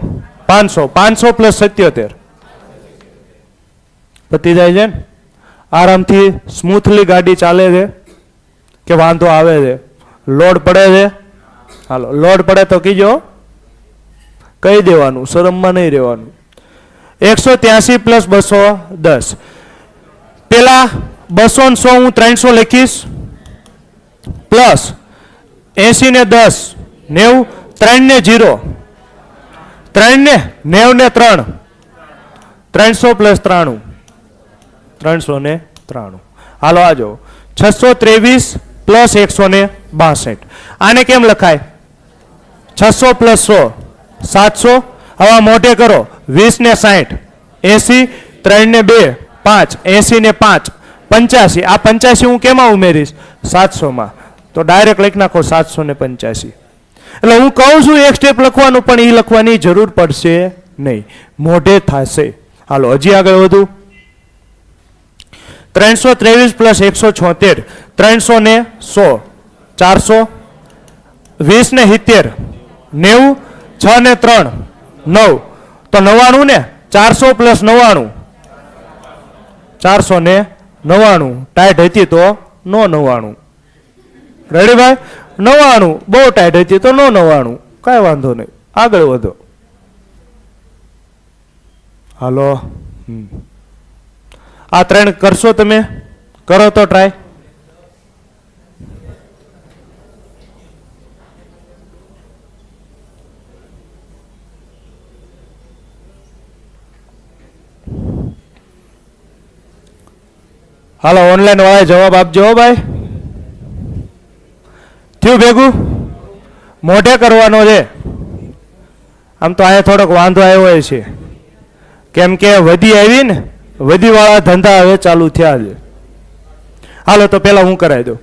500. 500 પ્લસ 77 પતી જાય છે ને? આરામથી સ્મૂથલી ગાડી ચાલે છે કે વાંધો આવે છે? લોડ પડે છે? હાલો લોડ પડે તો કીજો. કહી દેવાનું, શરમમાં નહીં રહેવાનું. 183 પ્લસ 210. પેલા 200 100 હું 300 લખીશ પ્લસ 80 ને 10 90 3 ને 0 3 ને 90 ને 3 300 પ્લસ 93 393. હાલો આ જો 623 પ્લસ 162. આને કેમ લખાય? 600 પ્લસ 100 700. હવે મોઢે કરો. 20 ને 60 80 3 ને 2 5 80 ને 5 85. આ 85 હું કેમાં ઉમેરીશ? 700 માં. તો ડાયરેક્ટ લખી નાખો 785. એટલે હું કહું છું એક સ્ટેપ લખવાનું, પણ એ લખવાની જરૂર પડશે નહીં, મોઢે થશે. હાલો હજી આગળ વધુ. 323 પ્લસ 176 300 ને 100 400 20 ને 70 90 6 ને 3 9, તો 99 ને 400 પ્લસ 99 499, ટાઈટ હતી તો નો 99. રેડી ભાઈ? 99 બહુ ટાઈટ હતી તો નો 99, કાંઈ વાંધો નહીં, આગળ વધો. હાલો, આ 3 કરશો તમે? કરો તો ટ્રાય. હાલો, ઓનલાઈન વાળા જવાબ આપજો ભાઈ. થયું ભેગું? મોઢે કરવાનો છે. આમ તો અહીંયા થોડોક વાંધો આવ્યો છે, કેમ કે વધી આવી ને, વધી વાળા ધંધા હવે ચાલુ થયા છે. હાલો, તો પેલા હું કરાવી દઉં.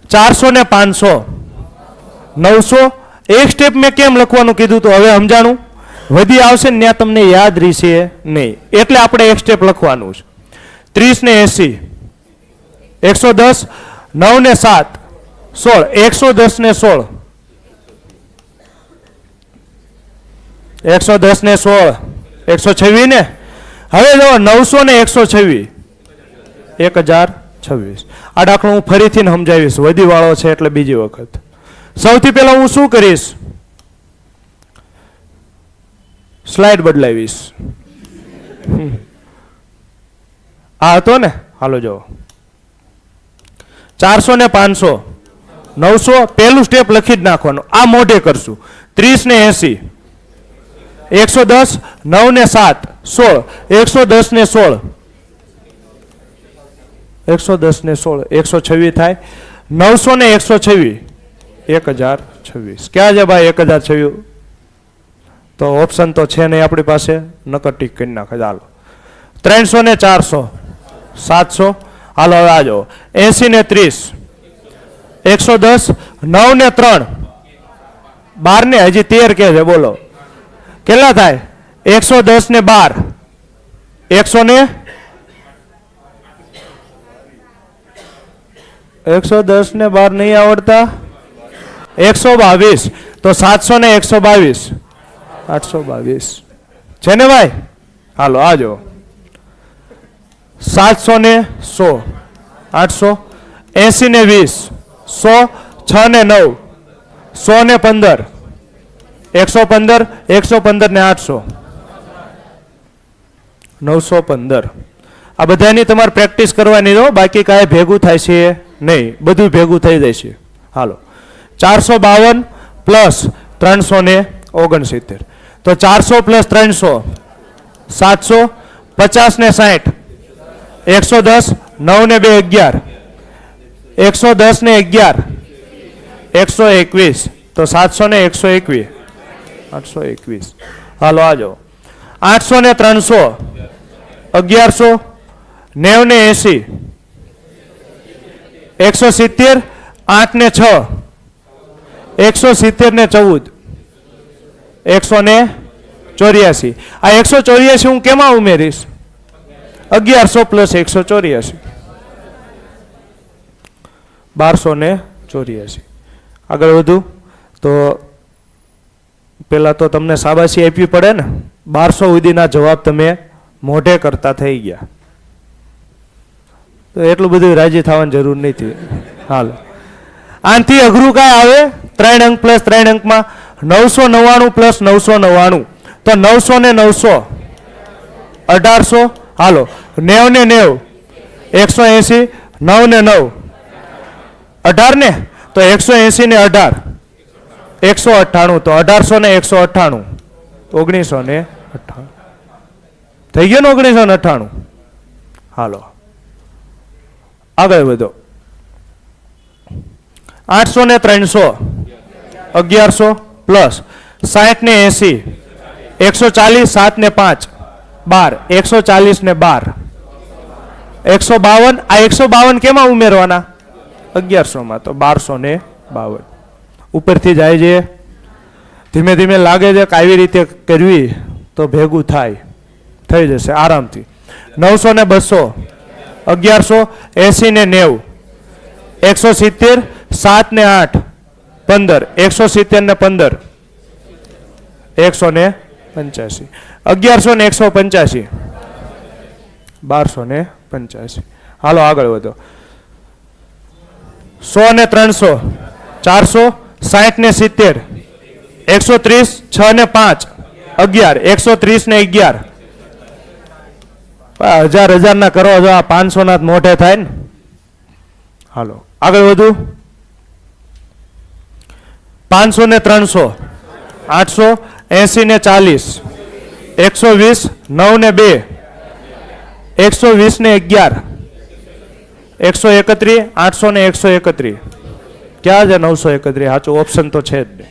400 ને 500 900. એક સ્ટેપ મેં કેમ લખવાનું કીધું તો હવે સમજાણું. વધી આવશે ને ત્યાં તમને યાદ રહેશે નહીં, એટલે આપણે એક સ્ટેપ લખવાનું છે. 30 ને 80 110, 9 ને 7 16, 110 ને 16 110 ને 16 126 ને. હવે જો 900 ને 126 1026. આ દાખલો હું ફરીથી સમજાવીશ, વધી વાળો છે એટલે બીજી વખત. સૌથી પહેલા હું શું કરીશ? સ્લાઇડ બદલાવીશ. આ હતો ને? હાલો જો 400 ને 500 900, પહેલું સ્ટેપ લખી જ નાખવાનું. આ મોઢે કરશું. 30 ને 80 110, 9 ને 7 16, 110 ને 16 110 ને 16 126 થાય. 900 ને 126 1026. ક્યાં છે ભાઈ 1026? તો ઓપ્શન તો છે નહીં આપણી પાસે, નકર ટીક કરી નાખે. ચાલો 300 ને 400 700. હાલો હવે આ જો 80 ને 30 110, 9 ને 3 12 ને હજી 13 કે છે, બોલો કેટલા થાય? 110 ને 12 100 ને 110 ને 12 નહીં આવડતા? 122. તો 700 ને 122 822 છે ને ભાઈ? હાલો આજો 700 ને 100 800, 80 ને 20 100, 6 ને 9 100 ને 15 115, 115 ને 800 915. આ બધાની તમારે પ્રેક્ટિસ કરવાની રહો, બાકી કાંઈ ભેગું થાય છે નહીં, બધું ભેગું થઈ જાય છે. હાલો 452 પ્લસ 369, તો 400 પ્લસ 300 700, 50 ને 60 110, 9 ને 2 11 110 ને 11 121, તો 700 ને 121 821. હાલો આજો 800 ને 300 1100, 90 ને 80 170, 8 ને 6 170 ને 14 184. આ 184 હું કેમાં ઉમેરીશ? 1100 પ્લસ 184 1284. આગળ વધુ તો પેલા તો તમને શાબાશી આપવી પડે ને. 1200 સુધીના જવાબ તમે મોઢે કરતા થઈ ગયા, તો એટલું બધું રાજી થવાની જરૂર નથી. હાલો આનાથી અઘરું કાંઈ આવે? 3 અંક પ્લસ 3 અંકમાં 999 પ્લસ 999, તો 900 ને 900 1800. હાલો 90 ને 90 180, 9 ને 9 18 ને, તો 180 ને 18 198, તો 1800 ને 198 1998 થઈ ગયો ને 1998. હાલો આગળ વધો 800 ને 300 1100 પ્લસ 60 ને 80 140, 7 ને 5 12 140 ને 12 152. આ 152 કેમાં ઉમેરવાના? 1100 માં, તો 1252 ઉપરથી જાય છે. ધીમે ધીમે લાગે છે કે આવી રીતે કરવી તો ભેગું થાય, થઈ જશે આરામથી. 900 ને 200 1100, 80 ને 90 170, 7 ને 8 15 170 ને 15 185. 1100 ને 185. 1285. હાલો આગળ વધો. 100 ને 300. 400. 60 ને 70. 130. 6 ને 5. 11. 130 ને 11. 1000 ના કરો જો આ 500 ના મોઢે થાય ને. હાલો આગળ વધુ. 500 ને 300. 800. 80 ને 40. 120. 9 ને 2. 120 ને 11. 131. 800 ને 131. ક્યાં છે 931? સાચું ઓપ્શન તો છે જ નહીં.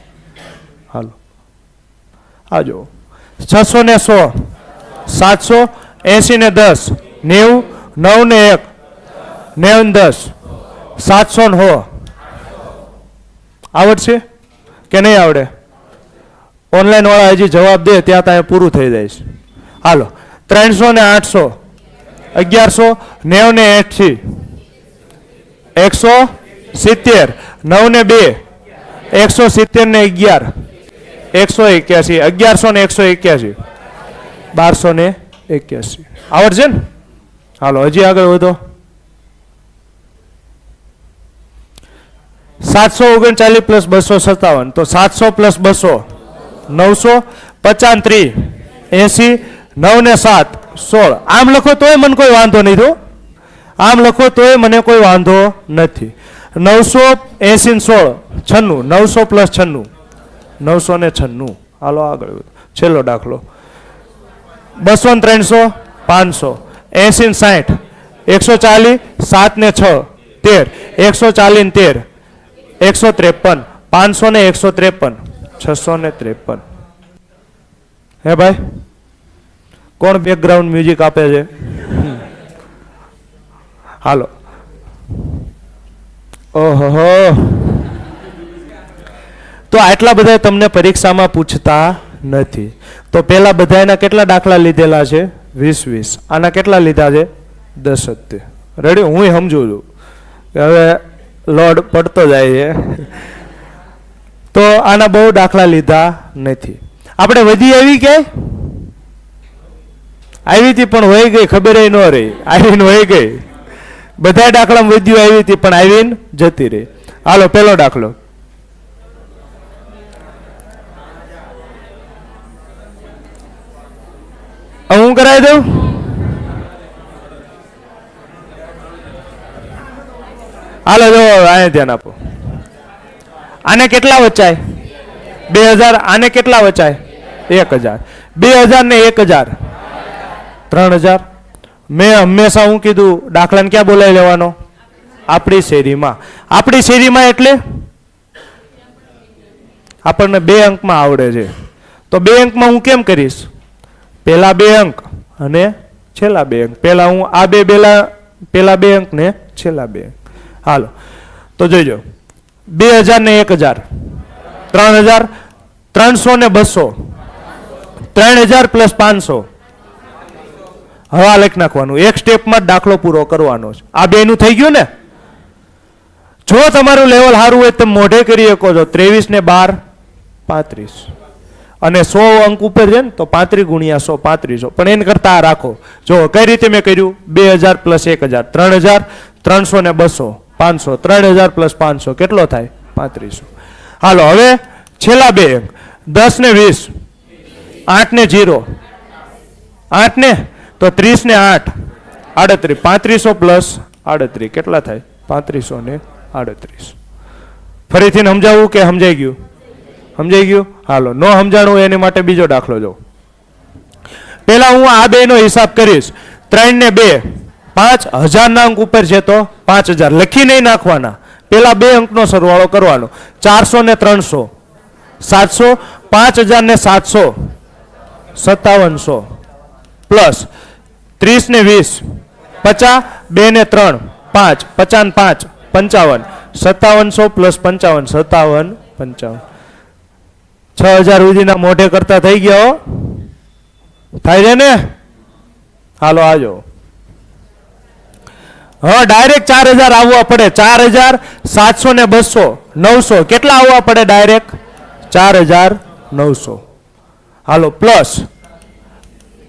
હાલો આજો. 600 ને 100. 700. 80 ને 10. 90. 9 ને 1. 90 ને 10. 700 ને 100. આવડશે કે નહીં આવડે? ઓનલાઈન વાળા હજી જવાબ દે ત્યાં ત્યાં પૂરું થઈ જાય છે. હાલો 300 ને 800. 1100. 90 ને 80. 170. 9 ને 2. 170 ને 11. 181. 1100 ને 181. 1200 ને 81. આવડશે ને? હાલો હજી આગળ વધો. 739 પ્લસ 257 તો 700 પ્લસ 200 900. 50 30. 80. 9 ને 7 16. આમ લખો તોય મને કોઈ વાંધો નહીં. તો આમ લખો તોય મને કોઈ વાંધો નથી. 980 ને 16 96. 900 પ્લસ 96 996. હાલો આગળ છેલ્લો દાખલો. 200 ને 300 500. 80 ને 60. 140. 7 ને 6 13. 140 ને 13. 153. 500 ને 153. 653. હે ભાઈ કોણ બેકગ્રાઉન્ડ મ્યુઝિક આપે છે? હાલો. ઓહો તો આટલા બધા તમને પરીક્ષામાં પૂછતા નથી. તો પેલા બધાના કેટલા દાખલા લીધેલા છે? 20. આના કેટલા લીધા છે? 10. રેડી? હું સમજુ છું કે હવે લોડ પડતો જાય છે તો આના બહુ દાખલા લીધા નથી. આપણે વધી આવી કે આવી હતી પણ વહી ગઈ, ખબર ન રહી, આવીને વહી ગઈ. બધા દાખલામાં વધ્યું આવી હતી પણ આવીને જતી રહી. હાલો પેલો દાખલો. હું કરાવી દઉં. હાલો જો આને ધ્યાન આપો. આને કેટલા વચાય? 2000. આને કેટલા વચાય? 1000. 2000 ને 1000 3000. મેં હંમેશા હું કીધું દાખલાને ક્યાં બોલાવી લેવાનો? આપણી શેરીમાં. આપણી શેરીમાં એટલે આપણને 2 અંકમાં આવડે છે તો 2 અંકમાં હું કેમ કરીશ? પેલા 2 અંક અને છેલ્લા 2 અંક. પેલા હું આ પેલા 2 અંક ને છેલ્લા 2 અંક. હાલો તો જોઈજો. 2000 ને 1000 3000. 300 ને 200 3000 પ્લસ 500. હવે આ લખી નાખવાનું. એક સ્ટેપમાં દાખલો પૂરો કરવાનો છે. આ બેનું થઈ ગયું ને? જો તમારું લેવલ સારું હોય તમે મોઢે કરી શકો છો. 23 ને 12 35 અને 100 અંક ઉપર છે ને તો 35 ગુણ્યા 100 3500. પણ એને કરતા આ રાખો. જો કઈ રીતે મેં કર્યું? 2000 પ્લસ 1000 3000. 300 ને 200 500. 3000 પ્લસ 500 કેટલો થાય? 3500. હાલો હવે છેલ્લા 2 અંક 10 ને 20 8 ને 0 8 ને તો 30 ને 8 38. 3500 પ્લસ 38 કેટલા થાય? 3538. ફરીથી સમજાવવું કે સમજાઈ ગયું? સમજાઈ ગયું? હાલો ન સમજાણું એની માટે બીજો દાખલો જો. પેલા હું આ બે નો હિસાબ કરીશ. 3 ને 2 5000 ના અંક ઉપર છે તો 5000 લખી નહીં નાખવાના. પેલા 2 અંકનો સરવાળો કરવાનો. 400 ને 300 700. 5000 ને 700 5700 પ્લસ 30 ને 20 50. 2 ને 3 5 50 ને 5 55. 5700 પ્લસ 55 57 55. 6000 સુધીના મોઢે કરતા થઈ ગયા હો. થાય છે ને? હાલો આજો. હા ડાયરેક્ટ 4000 આવવા પડે. 4000 700 ને 200 900 કેટલા આવવા પડે? ડાયરેક્ટ 4900. હાલો પ્લસ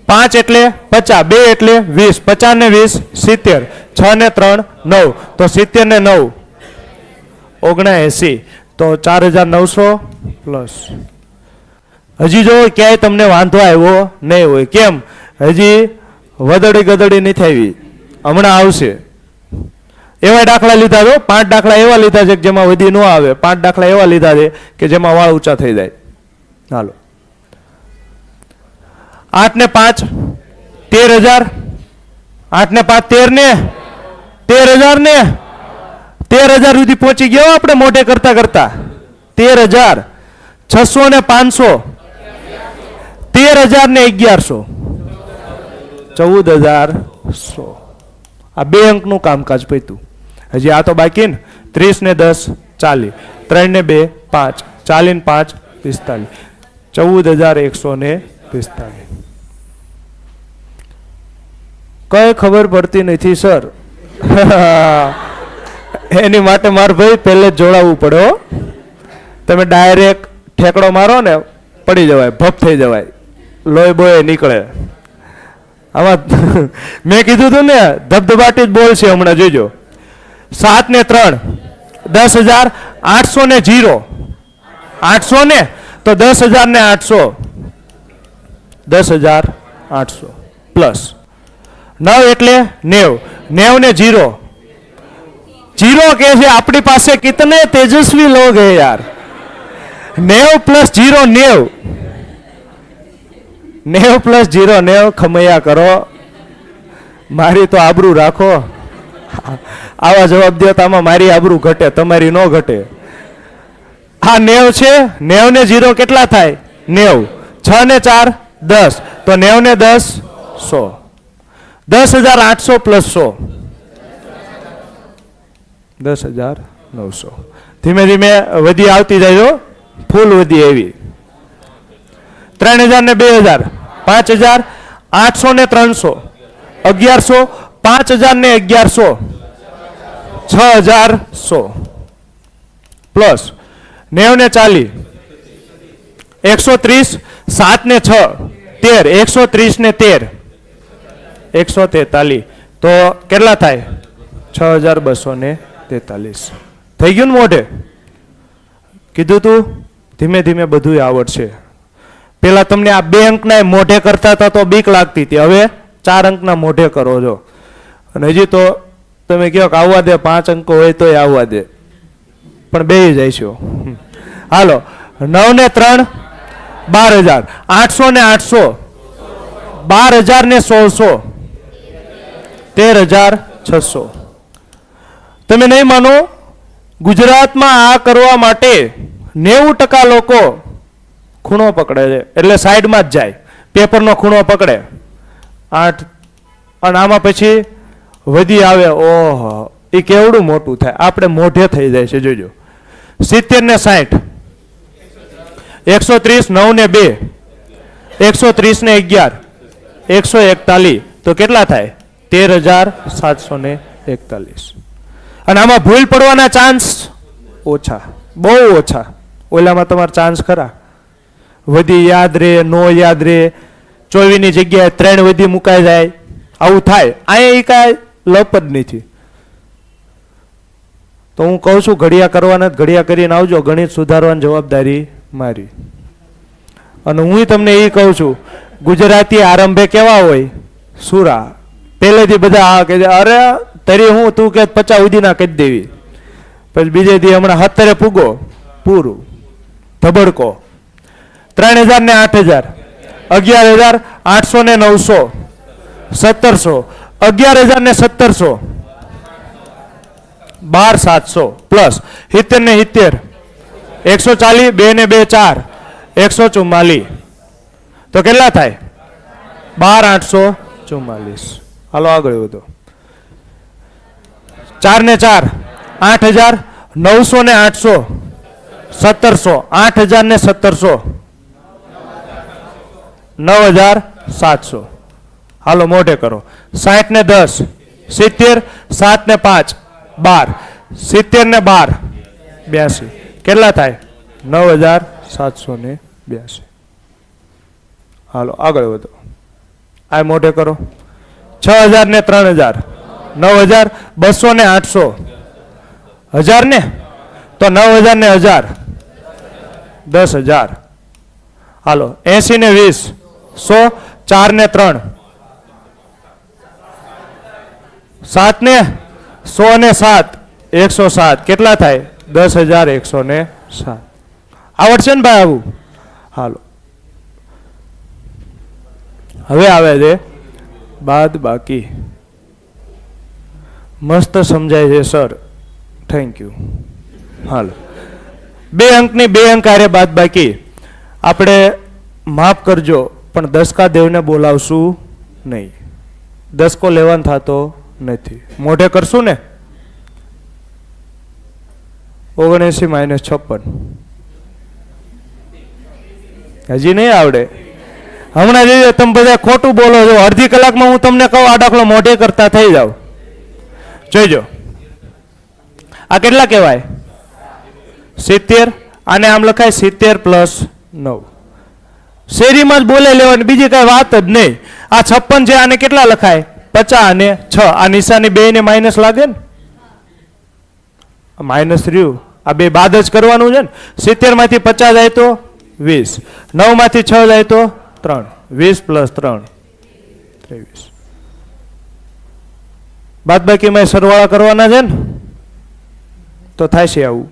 5 એટલે 50, 2 એટલે 20, 50 ને 20 70, 6 ને 3 9, તો 70 ને 9 79, તો 4900 પ્લસ. હજી જો ક્યાંય તમને વાંધો આવ્યો નહીં હોય, કેમ? હજી વદડી ગદડી નથી આવી, હમણાં આવશે. એવા દાખલા લીધા છો, 5 દાખલા એવા લીધા છે કે જેમાં વધી ન આવે, 5 દાખલા એવા લીધા છે કે જેમાં વાળ ઊંચા થઈ જાય. હાલો 8 ને 5 13,000, 8 ને 5 13 ને 13,000 ને 13,000 સુધી પહોંચી ગયો આપણે મોઢે કરતા કરતા. 13,000, 600 ને 500 13,000 ને 1100 14,100. આ 2 અંકનું કામકાજ પત્યું. હજી આ તો બાકી ને. 30 ને 10 40, 3 ને 2 5, 40 ને 5 45, 14,145. કઈ ખબર પડતી નથી સર. એની માટે મારે ભાઈ પહેલે જ જોડાવવું પડે હો. તમે ડાયરેક્ટ ઠેકડો મારો ને પડી જવાય, ભપ થઈ જવાય, લોહી બોય નીકળે. આમાં મેં કીધું હતું ને ધબધબાટી જ બોલ છે હમણાં જોજો. 7 ને 3 10,000, 800 ને 0 800 ને તો 10,000 ને 800 10,800 પ્લસ 9 એટલે 90, 90 ને 0 0 કે છે આપણી પાસે कितने तेजस्वी लोग हैं यार. 90 પ્લસ 0 90, 90 પ્લસ 0 90. ખમૈયા કરો, મારી તો આબરૂ રાખો. આવા જવાબ દો તો આમાં મારી આબરૂ ઘટે, તમારી ન ઘટે. આ 90 છે, 90 ને 0 કેટલા થાય? 90. 6 ને 4 10, તો 90 ને 10 100. 10,800 પ્લસ 100 10,900. ધીમે ધીમે વધી આવતી જાય, ફૂલ વધી એવી. 3,000 ને 2,000 5,000, 800 ને 300 1100, 5,000 ને 1100 6,100 પ્લસ 90 ને 40 130, 7 ને 6 13, 130 ને 13 143, તો કેટલા થાય? 6,243. થઈ ગયું ને મોઢે? કીધું તું ધીમે ધીમે બધું આવડશે. પેલા તમને આ 2 અંકના મોઢે કરતા હતા તો બીક લાગતી હતી, હવે 4 અંકના મોઢે કરો છો. અને હજી તો તમે કહો કે આવવા દે, 5 અંકો હોય તોય આવવા દે, પણ બેસી જઈશું. હાલો 9 ને 3 12,000, 800 ને 800 12,000 ને 100 13,600. તમે નહીં માનો, ગુજરાતમાં આ કરવા માટે 90% લોકો ખૂણો પકડે છે, એટલે સાઈડમાં જ જાય, પેપરનો ખૂણો પકડે 8, અને આમાં પછી વધી આવે. ઓહો, એ કેવડું મોટું થાય, આપણે મોઢે થઈ જાય છે જોજો. 70 ને 60 130, 9 ને 2 130 ને 11 141, તો કેટલા થાય? 13,741. અને આમાં ભૂલ પડવાના ચાન્સ ઓછા, બહુ ઓછા. ઓલામાં તમારા ચાન્સ ખરા, વધી યાદ રહે, નો યાદ રહે, 24 ની જગ્યાએ 3 વધી મુકાઈ જાય, આવું થાય. અહીંયા એ કાંઈ લપ જ નથી. તો હું કહું છું ઘડિયા કરવાના, ઘડિયા કરીને આવજો, ગણિત સુધારવાની જવાબદારી મારી. અને હું તમને એ કહું છું, ગુજરાતી આરંભે કેવા હોય? સુરા. પહેલેથી બધા આ કે અરે તરી હું તું કે 50 સુધીના કહી દેવી, પછી બીજે દી હમણાં 70 પૂગો, પૂરું ધબડકો. 3,000 ને 8,000 11,000, 800 ને 900 1700, 11,000 ને 1700 12,700 પ્લસ 70 ને 70 140, 2 ને 2 4 144, તો કેટલા થાય? 12,844. હાલો આગળ વધો. 4 ને 4 8,000, 900 ને 800 1700, 8,000 ને 1700 9,700. હાલો મોઢે કરો. 60 ને 10 70, 7 ને 5 12 70 ને 12 82, કેટલા થાય? 9,782. હાલો આગળ વધો. આ મોઢે કરો. 6000 ને 3000 9000 200 ને 800 1000 ને તો 9000 ને 1000 10000. હાલો 80 ને 20 100 4 ને 3 7 ને 100 ને 7 107 કેટલા થાય 10107. આવડશે ને ભાઈ આવું? હાલો હવે આવે છે બાદ બાકી. મસ્ત સમજાય છે સર, થેન્ક યુ. હાલો 2 અંકની 2 અંક આરે બાદ બાકી. આપણે માફ કરજો પણ દસકા દેવને બોલાવશું નહીં. દસકો લેવાનો થતો નથી. મોઢે કરશું ને 79 માઇનસ 56 હજી નહીં આવડે. હમણાં જોઈએ તમે બધા ખોટું બોલો છો. અડધી કલાકમાં હું તમને કહું આ દાખલો મોઢે કરતા થઈ જાવ. જોઈજો આ કેટલા કહેવાય 70. આને આમ લખાય 70 પ્લસ 9. શેરીમાં જ બોલે લેવાની, બીજી કઈ વાત જ નહીં. આ 56 છે, આને કેટલા લખાય 50 અને 6. આ નિશાની બે ને માઇનસ લાગે ને, માઇનસ રહ્યું. આ બે બાદ જ કરવાનું છે ને. 70 માંથી 50 જાય તો 20, 9 માંથી 6 જાય તો 3, 20 પ્લસ 3 23. બાદ બાકીમાં સરવાળા કરવાના છે ને તો થાય છે આવું.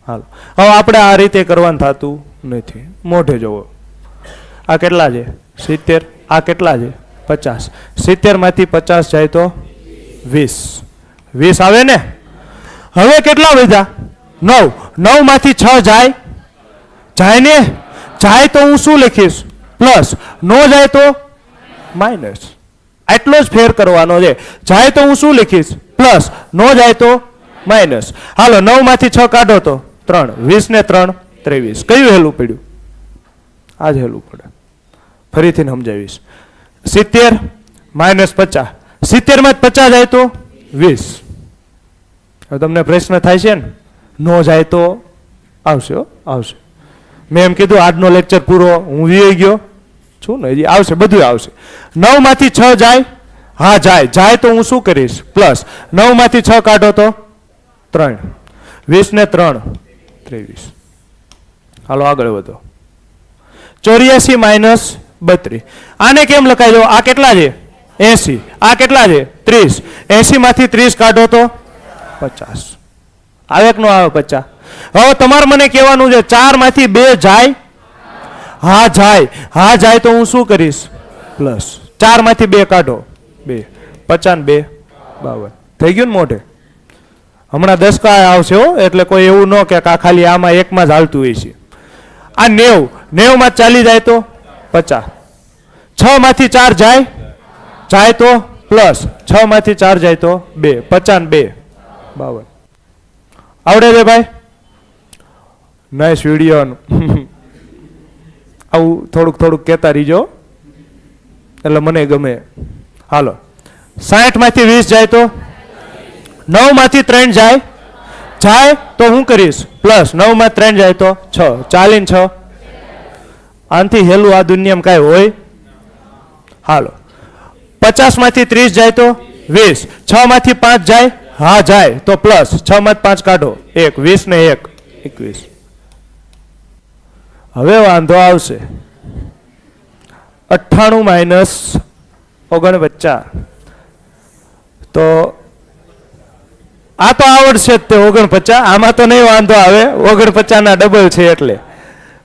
હાલો હવે આપણે આ રીતે કરવાનું થતું નથી. મોઢે જોવો. આ કેટલા છે 70, આ કેટલા છે 50. 70 માંથી 50 જાય તો 20, 20 આવે ને. હવે કેટલા વધ્યા 9, 9 માંથી 6 જાય, જાય ને. જાય તો હું શું લખીશ પ્લસ, નો જાય તો માઇનસ. એટલો જ ફેર કરવાનો છે. જાય તો હું શું લખીશ પ્લસ, નો જાય તો માઇનસ. હાલો 9 માંથી 6 કાઢો તો 3, 20 ને 3 23. કયું હેલું પડ્યું? આ જ હેલું પડે. ફરીથી સમજાવીશ. 70 માઇનસ 50, 70 માં 50 જાય તો 20. હવે તમને પ્રશ્ન થાય છે ને, નો જાય તો આવશે, આવશે. મેં એમ કીધું આજનો લેક્ચર પૂરો, હું વી ગયો છું ને, હજી આવશે, બધું આવશે. 9 માંથી 6 જાય, હા જાય, જાય તો હું શું કરીશ પ્લસ, 9 માંથી 6 કાઢો તો 3, 20 ને 3 23. હાલો આગળ વધો. 84 માઇનસ 32. આને કેમ લખાય? જો આ કેટલા છે 80, આ કેટલા છે 30. 80 માંથી 30 કાઢો તો 50. આવે કે નો આવે 50? હવે તમારે મને કહેવાનું છે 4 માંથી 2 જાય, હા જાય, હા જાય તો હું શું કરીશ પ્લસ. 4 માંથી 2 કાઢો 2, 50 ને 2 52. થઈ ગયું ને મોઢે? હમણાં 10 કા આવશે હો, એટલે કોઈ એવું ન કે ખાલી આમાં એકમાં જ હાલતું હોય છે. આ 90, 90 માં 40 જાય તો 50. 6 માંથી 4 જાય, જાય તો પ્લસ. 6 માંથી 4 જાય તો 2, 50 ને 2 52. આવડે છે ભાઈ? Nice video. આવું થોડુંક થોડુંક કહેતા રહીજો એટલે મને ગમે. હાલો 60 માંથી 20 જાય તો 9 માંથી 3 જાય, જાય તો હું કરીશ પ્લસ. 9 માં 3 જાય તો 6, 40 ને 6. આનથી હેલું આ દુનિયામાં કાંઈ હોય? હાલો 50 માંથી 30 જાય તો 20. 6 માંથી 5 જાય, હા જાય તો પ્લસ. 6 માંથી 5 કાઢો 1, 20 ને 1 21. હવે વાંધો આવશે 98 માઇનસ 49. તો આ તો આવડશે જ તે 49. આમાં તો નહીં વાંધો આવે, 49 ના ડબલ છે એટલે.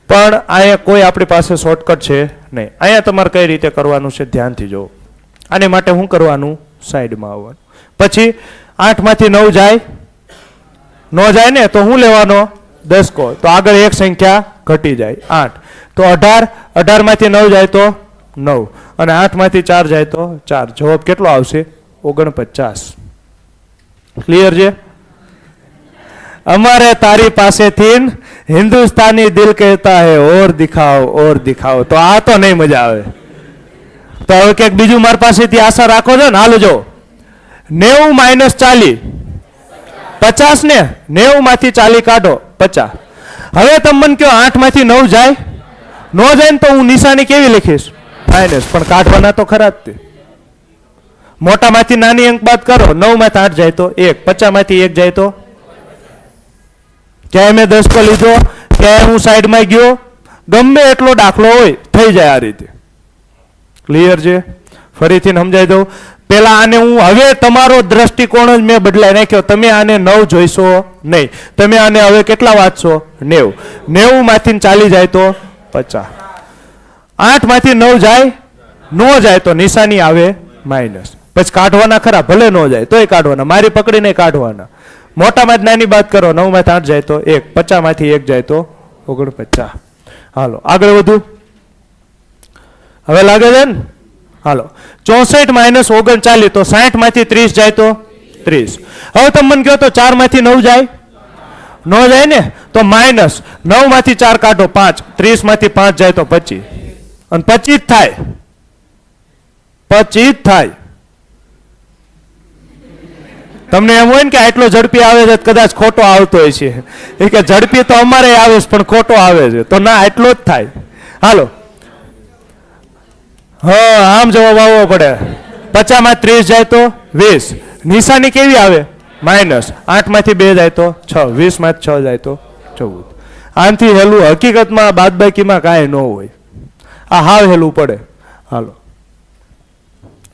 પણ અહીંયા કોઈ આપણી પાસે શોર્ટકટ છે નહીં. અહીંયા તમારે કઈ રીતે કરવાનું છે ધ્યાનથી જોવો. આને માટે શું કરવાનું? સાઈડમાં આવવાનું. પછી 8 માંથી 9 જાય, ન જાય ને તો શું લેવાનો? 10 કો. તો આગળ એક સંખ્યા ઘટી જાય 8. તો 18, 18 માંથી 9 જાય તો 9 અને 8 માંથી 4 જાય તો 4. જવાબ કેટલો આવશે? 49. ક્લિયર છે? અમારે તારી પાસેથી હિન્દુસ્તાની દિલ કહેતા હે ઓર દિખાઓ, ઓર દિખાઓ. તો આ તો નહીં મજા આવે. તો હવે ક્યાંક બીજું મારી પાસેથી આશા રાખો છો ને. હાલો જો 90 માઇનસ 40 50 ને. 90 માંથી 40 કાઢો 50. હવે તમે મને કહો 8 માંથી 9 જાય, ન જાય ને તો હું નિશાની કેવી લખીશ માઇનસ, પણ કાઢવાના તો ખરા જ તે. મોટામાંથી નાની અંક બાદ કરો, 9 માંથી 8 જાય તો 1, 50 માંથી 1 જાય તો ક્યાંય મેં 10 લીધો, ક્યાંય હું સાઈડમાં ગયો, ગમે એટલો દાખલો હોય થઈ જાય આ રીતે. ક્લિયર છે? ફરીથી સમજાવી દઉં. પેલા આને હું હવે તમારો દ્રષ્ટિકોણ જ મેં બદલાઈ નાખ્યો. તમે આને 9 જોઈશો નહીં, તમે આને હવે કેટલા વાંચશો? 90. 90 માંથી ચાલી જાય તો 50. 8 માંથી 9 જાય, નો જાય તો નિશાની આવે માઇનસ. પછી કાઢવાના ખરા, ભલે નો જાય તોય કાઢવાના, મારી પકડીને કાઢવાના. મોટામાં જ નાની બાદ કરો, 9 માંથી 8 જાય તો 1, 50 માંથી 1 જાય તો 49. હાલો આગળ વધુ. હવે લાગે છે ને? હાલો 64 માઇનસ 39 તો 60 માંથી 30 જાય તો 30. હવે તમે મને કહો તો 4 માંથી 9 જાય? નો જાય ને, તો માઇનસ 9 માંથી 4 કાઢો 5, 30 માંથી 5 જાય તો 25, અને 25 થાય. 25 થાય. તમને એમ હોય ને કે આટલો ઝડપી આવે છે, કદાચ ખોટો આવતો હોય છે. એ કે ઝડપી તો અમારે આવે છે પણ ખોટો આવે છે, તો ના આટલો જ થાય. હાલો હા આમ જવાબ આવવો પડે. 50 માં 30 જાય તો 20, નિશાની કેવી આવે? માઇનસ. 8 માંથી 2 જાય તો 6, 20 માંથી 6 જાય તો 14. આનાથી હેલું હકીકતમાં બાદબાકીમાં કાંઈ ન હોય, આ હાવ હેલું પડે. હાલો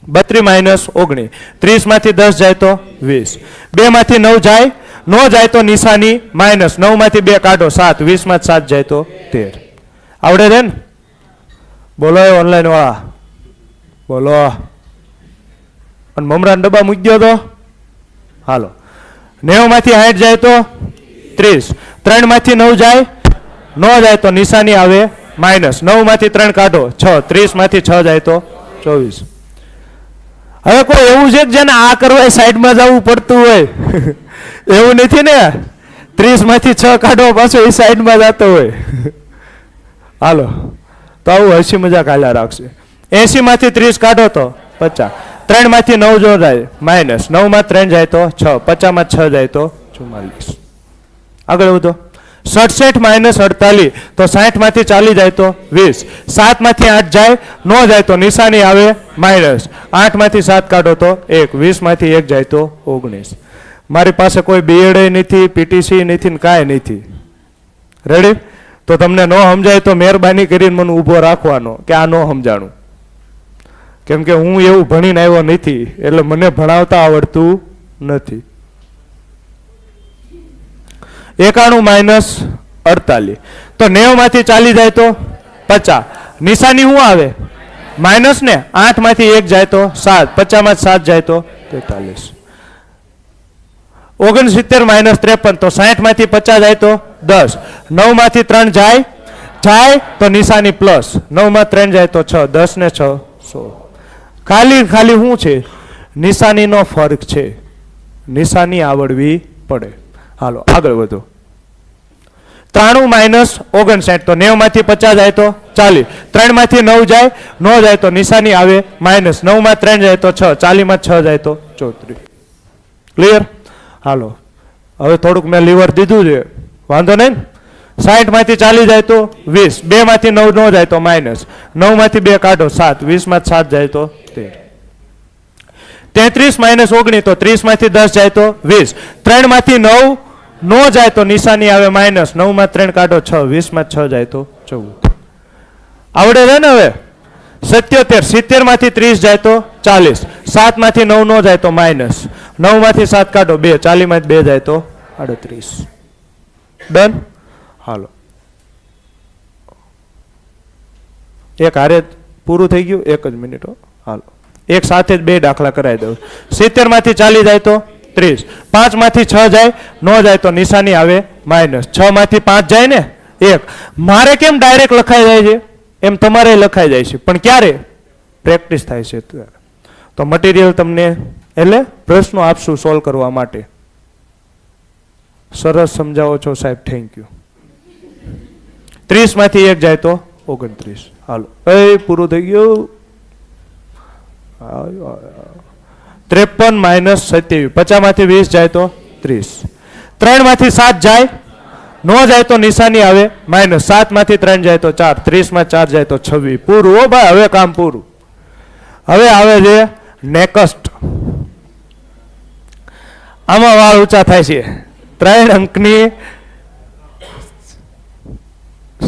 32 માઇનસ 19, 30 માંથી 10 જાય તો 20, 2 માંથી 9 જાય, નો જાય તો નિશાની માઇનસ. 9 માંથી 2 કાઢો 7, 20 માંથી 7 જાય તો 13. આવડે છે ને? બોલો ઓનલાઈન વાળા બોલો. અને મમરાના ડબ્બા મૂકી દો તો. હાલો 90 માંથી 60 જાય તો 30, 3 માંથી 9 જાય, નો જાય તો નિશાની આવે માઇનસ. 9 માંથી 3 કાઢો 6, 30 માંથી 6 જાય તો 24. હવે કોઈ એવું છે કે જેને આ કરવા સાઈડમાં જવું પડતું હોય? એવું નથી ને. 30 માંથી 6 કાઢો પાછો એ સાઈડમાં જતો હોય. હાલો તો આવું હસી મજાક હાલ્યા રાખશે. 80 માંથી 30 કાઢો તો 50, 3 માંથી 9 જો જાય માઇનસ, 9 માં 3 જાય તો 6, 50 માં 6 જાય તો 44. આગળ વધો. 67 માઇનસ 48 તો 60 માંથી 40 જાય તો 20, 7 માંથી 8 જાય, નો જાય તો નિશાની આવે માઇનસ. 8 માંથી 7 કાઢો તો 1, 20 માંથી 1 જાય તો 19. મારી પાસે કોઈ બીએડ નથી, પીટીસી નથી ને કાંઈ નથી. રેડી? તો તમને ન સમજાય તો મહેરબાની કરીને મને ઊભો રાખવાનો કે આ ન સમજાણું. કેમ કે હું એવું ભણીને આવ્યો નથી, એટલે મને ભણાવતા આવડતું નથી. 91 માઇનસ 48 તો 90 માંથી 40 જાય તો 50, નિશાની શું આવે? માઇનસ ને. 8 માંથી 1 જાય તો 7, 50 માંથી 7 જાય તો 43. 69 માઇનસ 53 તો 60 માંથી 50 જાય તો 10, 9 માંથી 3 જાય તો નિશાની પ્લસ, 9 માં 3 જાય તો 6, 10 ને 6 16. ખાલી શું છે? નિશાનીનો ફરક છે, નિશાની આવડવી પડે. હાલો આગળ વધો. 93 માઇનસ 59 તો 90 માંથી 50 જાય તો 40, 3 માંથી 9 જાય, નો જાય તો નિશાની આવે માઇનસ. 9 માં 3 જાય તો 6, 40 માં 6 જાય તો 34. ક્લિયર? હાલો હવે થોડુંક મેં લીવર દીધું છે, વાંધો નહીં. 60 માંથી 40 જાય તો 20, 2 માંથી 9 નો જાય તો માઇનસ, 9 માંથી 2 કાઢો 7, 20 માંથી 7 જાય તો 13. 33 માઇનસ 19 તો 30 માંથી 10 જાય તો 20, 3 માંથી 9 નો જાય તો નિશાની આવે માઇનસ. 9 માં 3 કાઢો 6, 20 માં 6 જાય તો 14. આવડે છે ને? હવે 77, 70 માંથી 30 જાય તો 40, 7 માંથી 9 નો જાય તો માઇનસ, 9 માંથી 7 કાઢો 2, 40 માંથી 2 જાય તો 38. ડન? હાલો એક હારે પૂરું થઈ ગયું. એક જ મિનિટ. હાલો એક સાથે જ 2 દાખલા કરાવી દઉં. 70 માંથી 40 જાય તો 30, 5 માંથી 6 જાય, નો જાય તો નિશાની આવે માઇનસ. 6 માંથી 5 જાય ને 1. મારે કેમ ડાયરેક્ટ લખાઈ જાય છે એમ તમારે લખાઈ જાય છે, પણ ક્યારે પ્રેક્ટિસ થાય છે ત્યારે. તો મટીરિયલ તમને એટલે પ્રશ્નો આપશું સોલ્વ કરવા માટે. સરસ સમજાવો છો સાહેબ, થેન્ક યુ. 30 માંથી 1 જાય તો 29. હાલો એ પૂરું થઈ ગયું. 53 માઇનસ 27, 50 માંથી 20 જાય તો 30, 3 માંથી 7 જાય, નો જાય તો નિશાની આવે માઇનસ. 7 માંથી 3 જાય તો 4, 30 માં 4 જાય તો 26. પૂરું હો ભાઈ, હવે કામ પૂરું. હવે આવે છે નેક્સ્ટ. આમાં વાળ ઊંચા થાય છે. 3 અંકની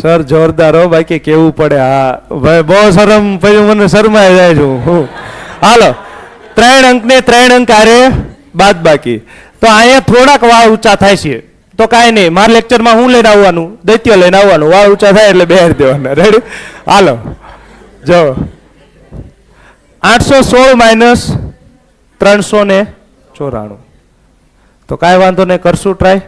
સર જોરદાર હો, બાકી કેવું પડે. હા ભાઈ બહુ શરમ, પછી મને શરમાઈ જાય છું. હાલો 3 અંકને 3 અંક આરે બાદ બાકી. તો અહીંયા થોડાક વાળ ઊંચા થાય છે. તો કાંઈ નહીં, મારા લેક્ચરમાં હું લઈને આવવાનું? દૈત્ય લઈને આવવાનું. વાળ ઊંચા થાય એટલે બેહાડી દેવાના. રેડી? હાલો જો 816 માઇનસ 394. તો કાંઈ વાંધો નહીં, કરશું ટ્રાય.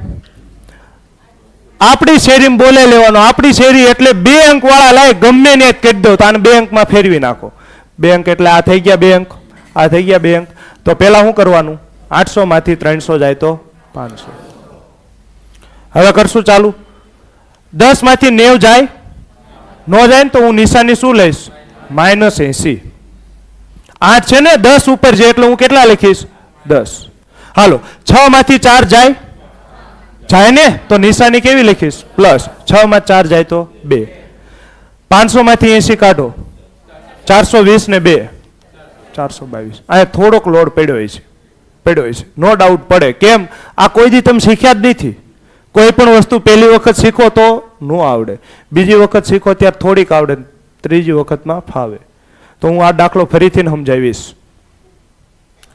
આપણી શેરીમાં બોલે લેવાનો. આપણી શેરી એટલે 2 અંક વાળા લાય ગમે ને કહી દો તો આને 2 અંકમાં ફેરવી નાખો. 2 અંક એટલે આ થઈ ગયા 2 અંક, આ થઈ ગયા 2 અંક. તો પહેલા શું કરવાનું? 800 માંથી 300 જાય તો 500. હવે કરશું ચાલુ. 10 માંથી 90 જાય, નો જાય ને તો હું નિશાની શું લઈશ? -80. 8 છે ને 10 ઉપર છે એટલે હું કેટલા લખીશ? 10. હાલો 6 માંથી 4 જાય, જાય ને તો નિશાની કેવી લખીશ? પ્લસ. 6 માં 4 જાય તો 2. 500 માંથી 80 કાઢો, 420 ને 2 422. અહીંયા થોડોક લોડ પડ્યો છે, નો ડાઉટ પડે. કેમ? આ કોઈ દી તમે શીખ્યા જ નથી. કોઈ પણ વસ્તુ પહેલી વખત શીખો તો નો આવડે, બીજી વખત શીખો ત્યારે થોડીક આવડે, ત્રીજી વખતમાં ફાવે. તો હું આ દાખલો ફરીથી સમજાવીશ.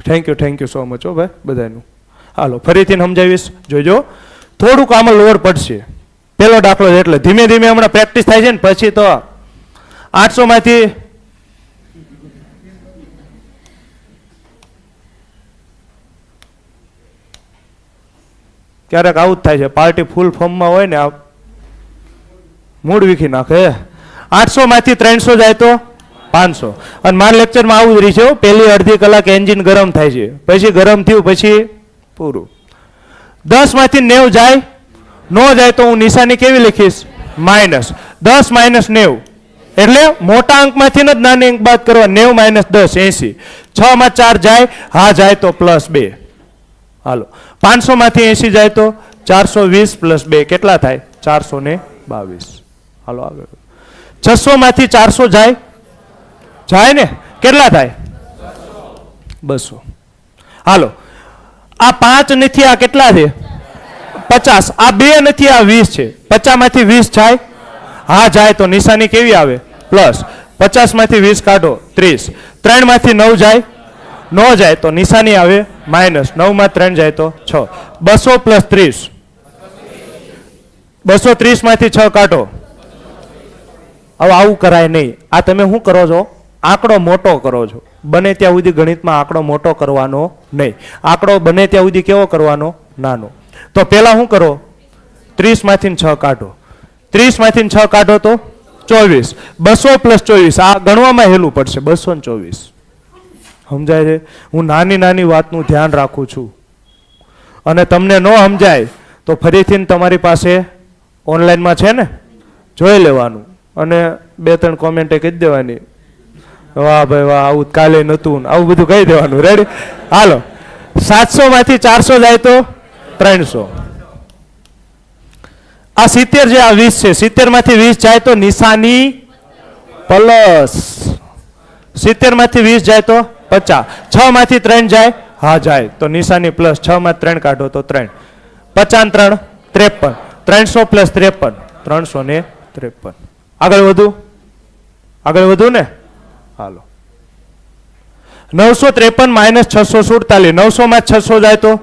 થેન્ક યુ સો મચ હો ભાઈ બધાનું. હાલો ફરીથી સમજાવીશ, જોજો. થોડુંક આમાં લોડ પડશે પેલો દાખલો છે એટલે. ધીમે ધીમે હમણાં પ્રેક્ટિસ થાય છે ને પછી તો 800 માંથી ક્યારેક આવું જ થાય છે. પાર્ટી ફૂલ ફોર્મમાં હોય ને આ મૂડ વીખી નાખે. 800 માંથી 300 જાય તો 500. અને મારા લેક્ચરમાં આવું જ રહી છે. પહેલી અડધી કલાક એન્જિન ગરમ થાય છે, પછી ગરમ થયું પછી પૂરું. 10 માંથી 90 જાય, નો જાય તો હું નિશાની કેવી લખીશ? માઇનસ. 10 માઇનસ 90 એટલે મોટા અંકમાંથી જ નાની અંક બાદ કરવા. 90 માઇનસ 10 80. 6 માં 4 જાય, હા જાય તો +2. હાલો 500 માંથી 80 જાય તો 420 + 2 કેટલા થાય? 422. હાલો આગળ. 600 માંથી 400 જાય, જાય ને કેટલા થાય? 200. હાલો આ 5 નથી, આ કેટલા છે? 50. આ 2 નથી, આ 20 છે. 50 માંથી 20 જાય, હા જાય તો નિશાની કેવી આવે? પ્લસ. 50 માંથી 20 કાઢો 30. 3 માંથી 9 જાય, નો જાય તો નિશાની આવે માઇનસ. 9 માં 3 જાય તો 6. 200 + 30. 230 માંથી 6 કાઢો. હવે આવું કરાય નહીં. આ તમે શું કરો છો? આંકડો મોટો કરો છો. બને ત્યાં સુધી ગણિતમાં આંકડો મોટો કરવાનો નહીં. આંકડો બને ત્યાં સુધી કેવો કરવાનો? નાનો. તો પહેલા શું કરો? 30 માંથી 6 કાઢો. 30 માંથી 6 કાઢો તો 24. 200 + 24. આ ગણવામાં હેલું પડશે. 224. સમજાય છે? હું નાની નાની વાતનું ધ્યાન રાખું છું. અને તમને ન સમજાય તો ફરીથી તમારી પાસે ઓનલાઈનમાં છે ને, જોઈ લેવાનું અને 2-3 કોમેન્ટે કહી દેવાની, વાહ ભાઈ વાહ, આવું કાલે નહોતું, આવું બધું કહી દેવાનું. રેડી? હાલો 700 માંથી 400 જાય તો 300. આ 70 છે, આ 20 છે. 70 માંથી 20 જાય તો નિશાની પ્લસ. 70 માંથી 20 જાય તો 50. 6 માંથી 3 જાય, હા જાય તો નિશાની પ્લસ. 6 માં 3 કાઢો તો 3. 50 3 53. 300 + 53 353. આગળ વધુ ને? હાલો 953 - 647. 900 માં 600 જાય તો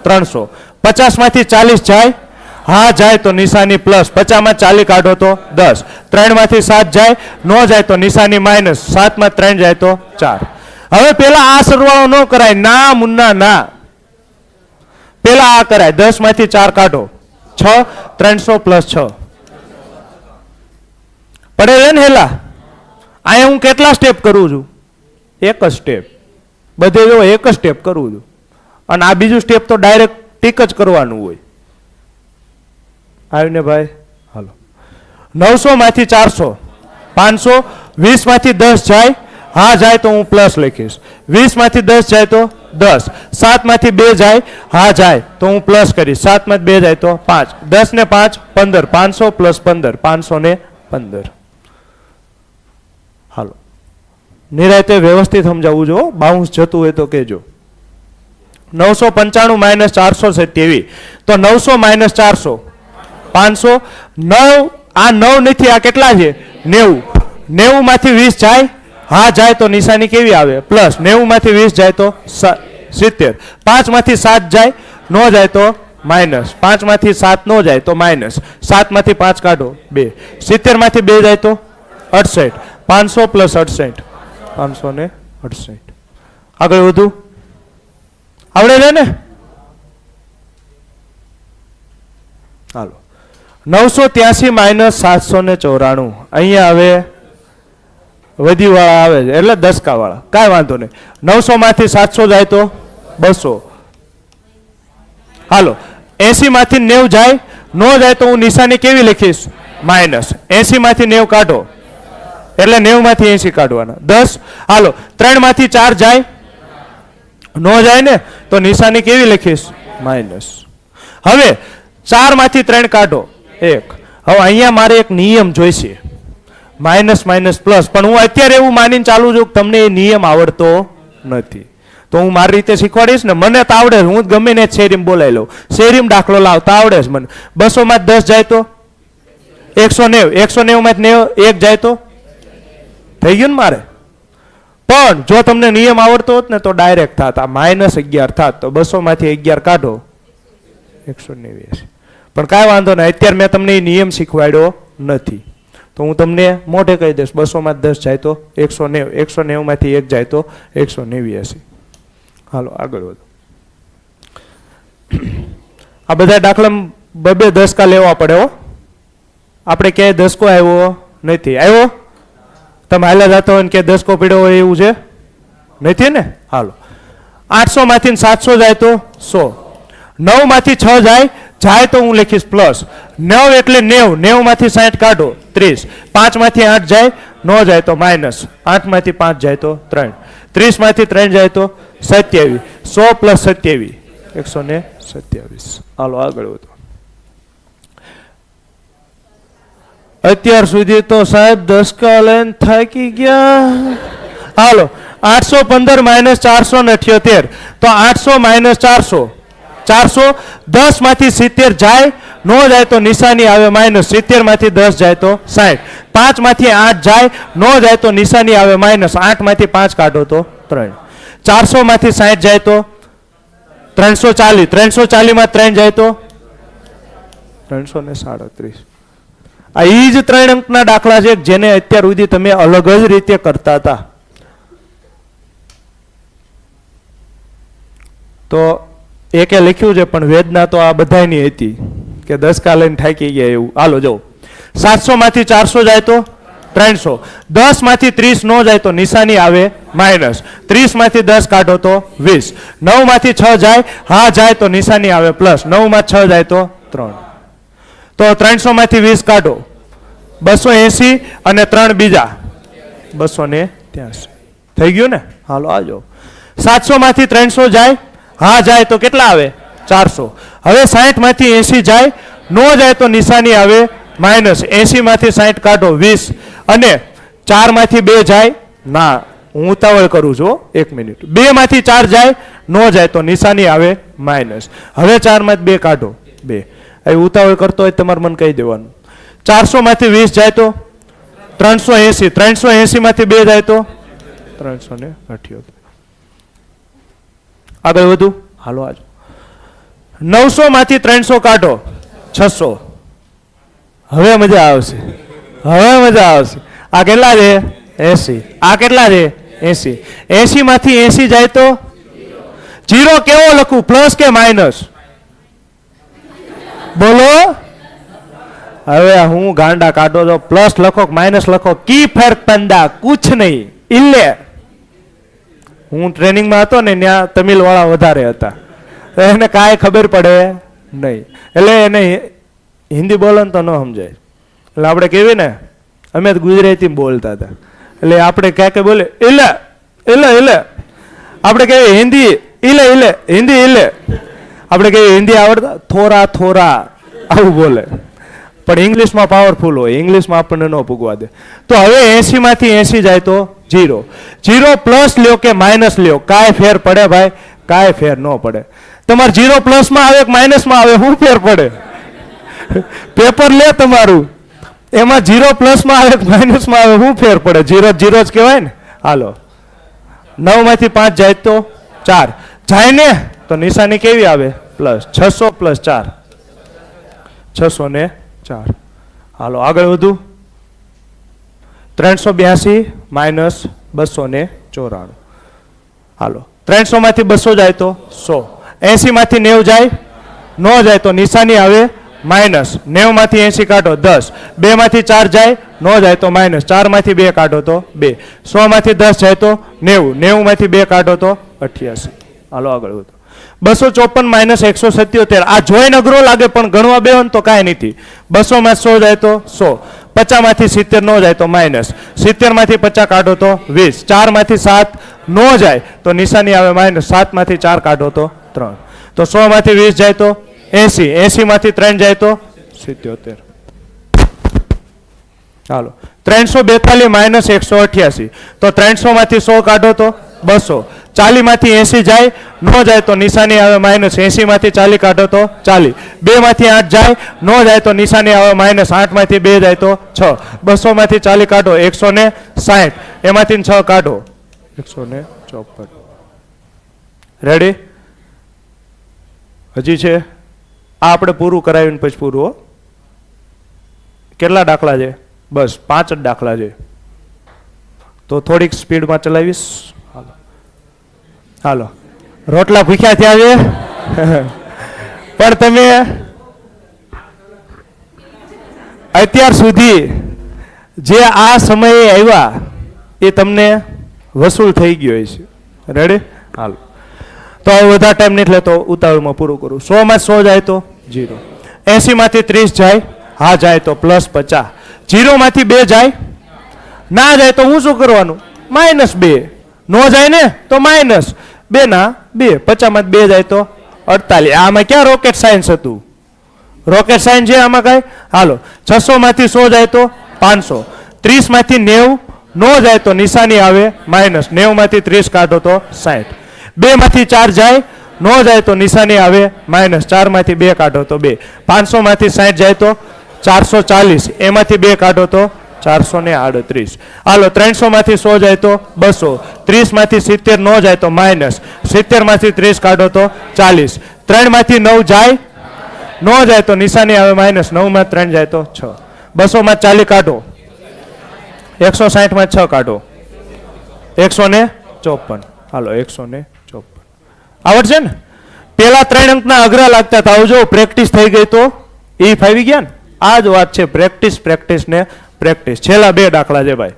300. 50 માંથી 40 જાય, હા જાય તો નિશાની પ્લસ. 50 માં 40 કાઢો તો 10. 3 માંથી 7 જાય, નો જાય તો નિશાની માઇનસ. 7 માં 3 જાય તો 4. હવે પેલા આ સરવાળો ન કરાય, ના મુન્ના ના. પેલા આ કરાય. 10 માંથી 4 કાઢો 6. 300 + 6 પડે છે ને હેલા? અહીંયા હું કેટલા સ્ટેપ કરું છું? એક જ સ્ટેપ. બધે જો એક જ સ્ટેપ કરું છું. અને આ બીજું સ્ટેપ તો ડાયરેક્ટ ટીક જ કરવાનું હોય. આવીને ભાઈ હાલો 900 માંથી 400 500. 20 માંથી 10 જાય, હા જાય તો હું પ્લસ લખીશ. 20 માંથી 10 જાય તો 10. 7 માંથી 2 જાય, હા જાય તો હું પ્લસ કરીશ. 7 માંથી 2 જાય તો 5. 10 ને 5 15. 500 પ્લસ 15 515. હાલો નિરાયતે વ્યવસ્થિત સમજાવવું જો, બાઉન્સ જતું હોય તો કહેજો. 995 માઇનસ 427 તો 900 માઇનસ 400 500. 9 આ 9 નથી, આ કેટલા છે 90. 90 માંથી 20 જાય, હા જાય તો નિશાની કેવી આવે પ્લસ. 90 માંથી 20 જાય તો 70. 5 માંથી 7 જાય, નો જાય તો માઇનસ. 5 માંથી 7 નો જાય તો માઇનસ. 7 માંથી 5 કાઢો 2. 70 માંથી 2 જાય તો 68. 500 પ્લસ 68 568. આગળ વધુ આવડે છે ને? હાલો 983 માઇનસ 794. અહીંયા હવે વધી વાળા આવે છે એટલે દસકા વાળા, કાંઈ વાંધો નહીં. 900 માંથી 700 જાય તો 200. હાલો 80 માંથી 90 જાય, નો જાય તો હું નિશાની કેવી લખીશ માઇનસ. 80 માંથી 90 કાઢો એટલે 90 માંથી 80 કાઢવાના 10. હાલો 3 માંથી 4 જાય, નો જાય ને તો નિશાની કેવી લખીશ માઇનસ. હવે 4 માંથી 3 કાઢો 1. હવે અહીંયા મારે એક નિયમ જોઈશે માઇનસ માઇનસ પ્લસ, પણ હું અત્યારે એવું માનીને ચાલુ છું કે તમને એ નિયમ આવડતો નથી, તો હું મારી રીતે શીખવાડીશ ને. મને તો આવડે, હું ગમે ને શેરીમ બોલાવી લઉં. શેરીમ દાખલો લાવતા આવડે છે મને. 200 માં 10 જાય તો 190. 190 માં 1 જાય તો થઈ ગયું ને મારે. પણ જો તમને નિયમ આવડતો હોત ને તો ડાયરેક્ટ થાત, આ માઇનસ 11 થાત તો 200 માંથી 11 કાઢો 189. પણ કાંઈ વાંધો નહીં, અત્યારે મેં તમને એ નિયમ શીખવાડ્યો નથી તો હું તમને મોઢે કહી દઈશ. 200 માં 10 જાય તો 190. 190 માંથી 1 જાય તો 189. હાલો આગળ વધો. આ બધા દાખલા બબે દસકા લેવા પડે હો. આપણે ક્યાંય દસકો આવ્યો નથી. આવ્યો? તમે હાલ્યા જતા હોય ને કે દસકો પીડ્યો હોય એવું છે નથી ને? હાલો 800 માંથી 700 જાય તો 100. 9 માંથી 6 જાય તો હું લખીશ પ્લસ. 9 એટલે 90. 90 માંથી 60 કાઢો 30. 5 માંથી 8 જાય, નો જાય તો માઇનસ. 8 માંથી 5 જાય તો 3. 30 માંથી 3 જાય તો 27. 100 પ્લસ 27 127. હાલો આગળ વધો. અત્યાર સુધી તો સાહેબ દસકા લઈને થાકી ગયા. હાલો 815 માઇનસ 478 તો 800 માઇનસ 400 400. 10 માંથી 70 જાય, નો જાય તો નિશાની આવે માઇનસ. 70 માંથી 10 જાય તો 60. 5 માંથી 8 જાય, નો જાય તો નિશાની આવે માઇનસ. 8 માંથી 5 કાઢો તો 3. 400 માંથી 60 જાય તો 340. 340 માં 3 જાય તો 337. આ એ જ 3 અંકના દાખલા છે જેને અત્યાર સુધી તમે અલગ જ રીતે કરતા હતા. તો એકે લખ્યું છે પણ વેદના તો આ બધાની હતી કે દસકા લઈને થાકી ગયા એવું. હાલો જો 700 માંથી 400 જાય તો 300. 10 માંથી 30 નો જાય તો નિશાની આવે માઇનસ. 30 માંથી 10 કાઢો તો 20. 9 માંથી 6 જાય, હા જાય તો નિશાની આવે પ્લસ. 9 માં 6 જાય તો 3. તો 300 માંથી 20 કાઢો 280 અને 3 બીજા 283. થઈ ગયું ને? હાલો આજો. 700 માંથી 300 જાય, હા જાય તો કેટલા આવે 400. હવે 60 માંથી 80 જાય, નો જાય તો નિશાની આવે માઇનસ. 80 માંથી 60 કાઢો 20 અને 4 માંથી 2 જાય, ના હું ઉતાવળ કરું છું 1 મિનિટ. 2 માંથી 4 જાય, નો જાય તો નિશાની આવે માઇનસ. હવે 4 માંથી 2 કાઢો 2. એ ઉતાવળ કરતો હોય તમારે મને કહી દેવાનું. 400 માંથી 20 જાય તો 380. 380 માંથી 2 જાય તો 378. આગળ વધુ. હાલો આજો. 900 માંથી 300 કાઢો 600. હવે મજા આવશે, હવે મજા આવશે. આ કેટલા છે 80. આ કેટલા છે 80. 80 માંથી 80 જાય તો 0 કેવો લખું, પ્લસ કે માઇનસ? બોલો. હવે હું ગાંડા કાઢો છો, પ્લસ લખો કે માઇનસ લખો, કી ફર્ક પંદા કુછ નહીં. ઇલ્લે હું ટ્રેનિંગમાં હતો ને ત્યાં તમિલ વાળા વધારે હતા, એને કાંઈ ખબર પડે નહીં. એટલે એને હિન્દી બોલો ને તો ન સમજાય. એટલે આપણે કેવી ને, અમે ગુજરાતી બોલતા હતા એટલે આપણે ક્યાં કે બોલે એટલે એટલે એટલે આપણે કહેવી હિન્દી ઇલે ઇલે હિન્દી ઇલે આપણે કહીએ હિન્દી આવડતા થોરા થોરા આવું બોલે પણ ઇંગ્લિશમાં પાવરફુલ હોય ઇંગ્લિશમાં આપણને ન પૂગવા દે તો હવે 80 માંથી 80 જાય તો 0 0 પ્લસ લ્યો કે માઇનસ લ્યો કાંઈ ફેર પડે ભાઈ કાંઈ ફેર ન પડે તમારે 0 પ્લસમાં આવે કે માઇનસમાં આવે શું ફેર પડે પેપર લે તમારું એમાં 0 પ્લસમાં આવે કે માઇનસમાં આવે શું ફેર પડે 0 0 જ કહેવાય ને હાલો 9 માંથી 5 જાય તો 4 જાય ને તો નિશાની કેવી આવે પ્લસ 600 પ્લસ 4 604 હાલો આગળ વધુ 382 માઇનસ 294 હાલો 300 માંથી 200 જાય તો 100 80 માંથી 90 જાય ન જાય તો નિશાની આવે માઇનસ 90 માંથી 80 કાઢો 10 2 માંથી 4 જાય ન જાય તો માઇનસ 4 માંથી 2 કાઢો તો 2 100 માંથી 10 જાય તો 90 90 માંથી 2 કાઢો તો 88 હાલો આગળ વધો 254 માઇનસ 177 આ જોઈને અઘરો લાગે પણ ગણવા બેહો તો કાંઈ નથી 200 માં 100 જાય તો 100 50 માંથી 70 ન જાય તો માઇનસ 70 માંથી 50 કાઢો તો 20 4 માંથી 7 ન જાય તો નિશાની આવે માઇનસ 7 માંથી 4 કાઢો તો 3 તો 100 માંથી 20 જાય તો 80 80 માંથી 3 જાય તો 77 હાલો 342 માઇનસ 188 તો 300 માંથી 100 કાઢો તો 200 40 માંથી 80 જાય ન જાય તો નિશાની આવે માઇનસ 80 માંથી 40 કાઢો તો 40 2 માંથી 8 જાય ન જાય તો નિશાની આવે માઇનસ 8 માંથી 2 જાય તો 6 200 માંથી 40 કાઢો 160 એમાંથી 6 કાઢો 154 રેડી હજી છે આ આપણે પૂરું કરાવીને પછી પૂરું હો કેટલા દાખલા છે બસ 5 જ દાખલા છે તો થોડીક સ્પીડમાં ચલાવીશ હાલો રોટલા ભૂખ્યા થયા છે પણ તમે અત્યાર સુધી જે આ સમયે આવ્યા એ તમને વસૂલ થઈ ગયો છે રેડી હાલો તો હવે વધારે ટાઈમ નહીં એટલે તો ઉતાવળમાં પૂરું કરું 100 માં 100 જાય તો 0 80 માંથી 30 જાય હા જાય તો પ્લસ 50 0 માંથી 2 જાય ના જાય તો હું શું કરવાનું માઇનસ 2 નો જાય ને તો માઇનસ 2 ના 2 50 માં 2 જાય તો 48 આમાં ક્યાં રોકેટ સાયન્સ હતું રોકેટ સાયન્સ છે આમાં કઈ હાલો 600 માંથી 100 જાય તો 500 30 માંથી 90 નો જાય તો નિશાની આવે માઇનસ 90 માંથી 30 કાઢો તો 60 2 માંથી 4 જાય નો જાય તો નિશાની આવે માઇનસ 4 માંથી 2 કાઢો તો 2 500 માંથી 60 જાય તો 440 એમાંથી 2 કાઢો તો 438 હાલો 300 માંથી 100 જાય તો 200 30 માંથી 70 નો જાય તો માઇનસ 70 માંથી 30 કાઢો તો 40 3 માંથી 9 જાય નો જાય તો નિશાની આવે માઇનસ 9 માં 3 જાય તો 6 200 માં 40 કાઢો 160 માં 6 કાઢો 154 હાલો 154 આવડશે ને પેલા 3 અંકના અઘરા લાગતા હતા આવજો પ્રેક્ટિસ થઈ ગઈ તો એ ફાવી ગયા ને આ જ વાત છે પ્રેક્ટિસ ને પ્રેક્ટિસ છેલ્લા 2 દાખલા છે ભાઈ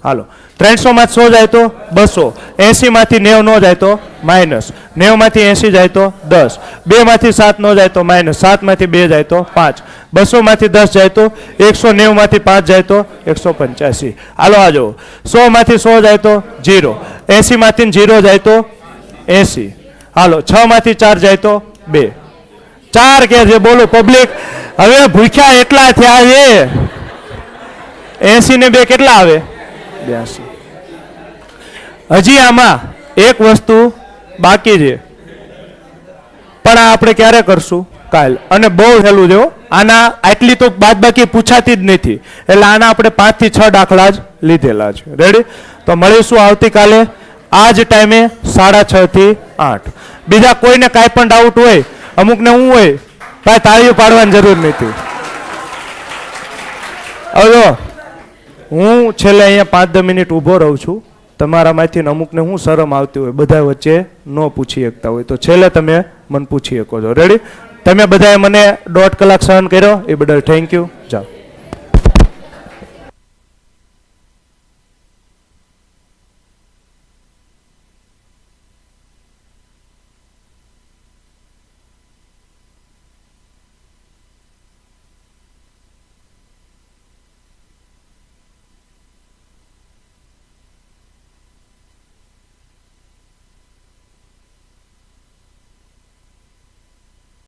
હાલો 300 માં 100 જાય તો 200 80 માંથી 90 નો જાય તો માઇનસ 90 માંથી 80 જાય તો 10 2 માંથી 7 નો જાય તો માઇનસ 7 માંથી 2 જાય તો 5 200 માંથી 10 જાય તો 190 માંથી 5 જાય તો 185 હાલો આ જો 100 માંથી 100 જાય તો 0 80 માંથી 0 જાય તો 80 હાલો 6 માંથી 4 જાય તો 2 4 કે છે બોલો પબ્લિક હવે ભૂખ્યા એટલા થયા છે 80 ને 2 કેટલા આવે 82 હજી આમાં એક વસ્તુ બાકી છે પણ આ આપણે ક્યારે કરશું કાલ અને બહુ સહેલું છે આના આટલી તો બાદબાકી પૂછાતી જ નથી એટલે આના આપણે 5 થી 6 દાખલા જ લીધેલા છે રેડી તો મળીશું આવતીકાલે આ જ ટાઈમે 6:30 થી 8 બીજા કોઈને કાંઈ પણ ડાઉટ હોય અમુકને હું હોય ભાઈ તાળીઓ પાડવાની જરૂર નથી હવે હું છેલ્લે અહીંયા 5-10 મિનિટ ઊભો રહું છું તમારામાંથી અમુકને હું શરમ આવતી હોય બધા વચ્ચે ન પૂછી શકતા હોય તો છેલ્લે તમે મને પૂછી શકો છો રેડી તમે બધાએ મને 1.5 કલાક સહન કર્યો એ બદલ થેન્ક યુ જાઓ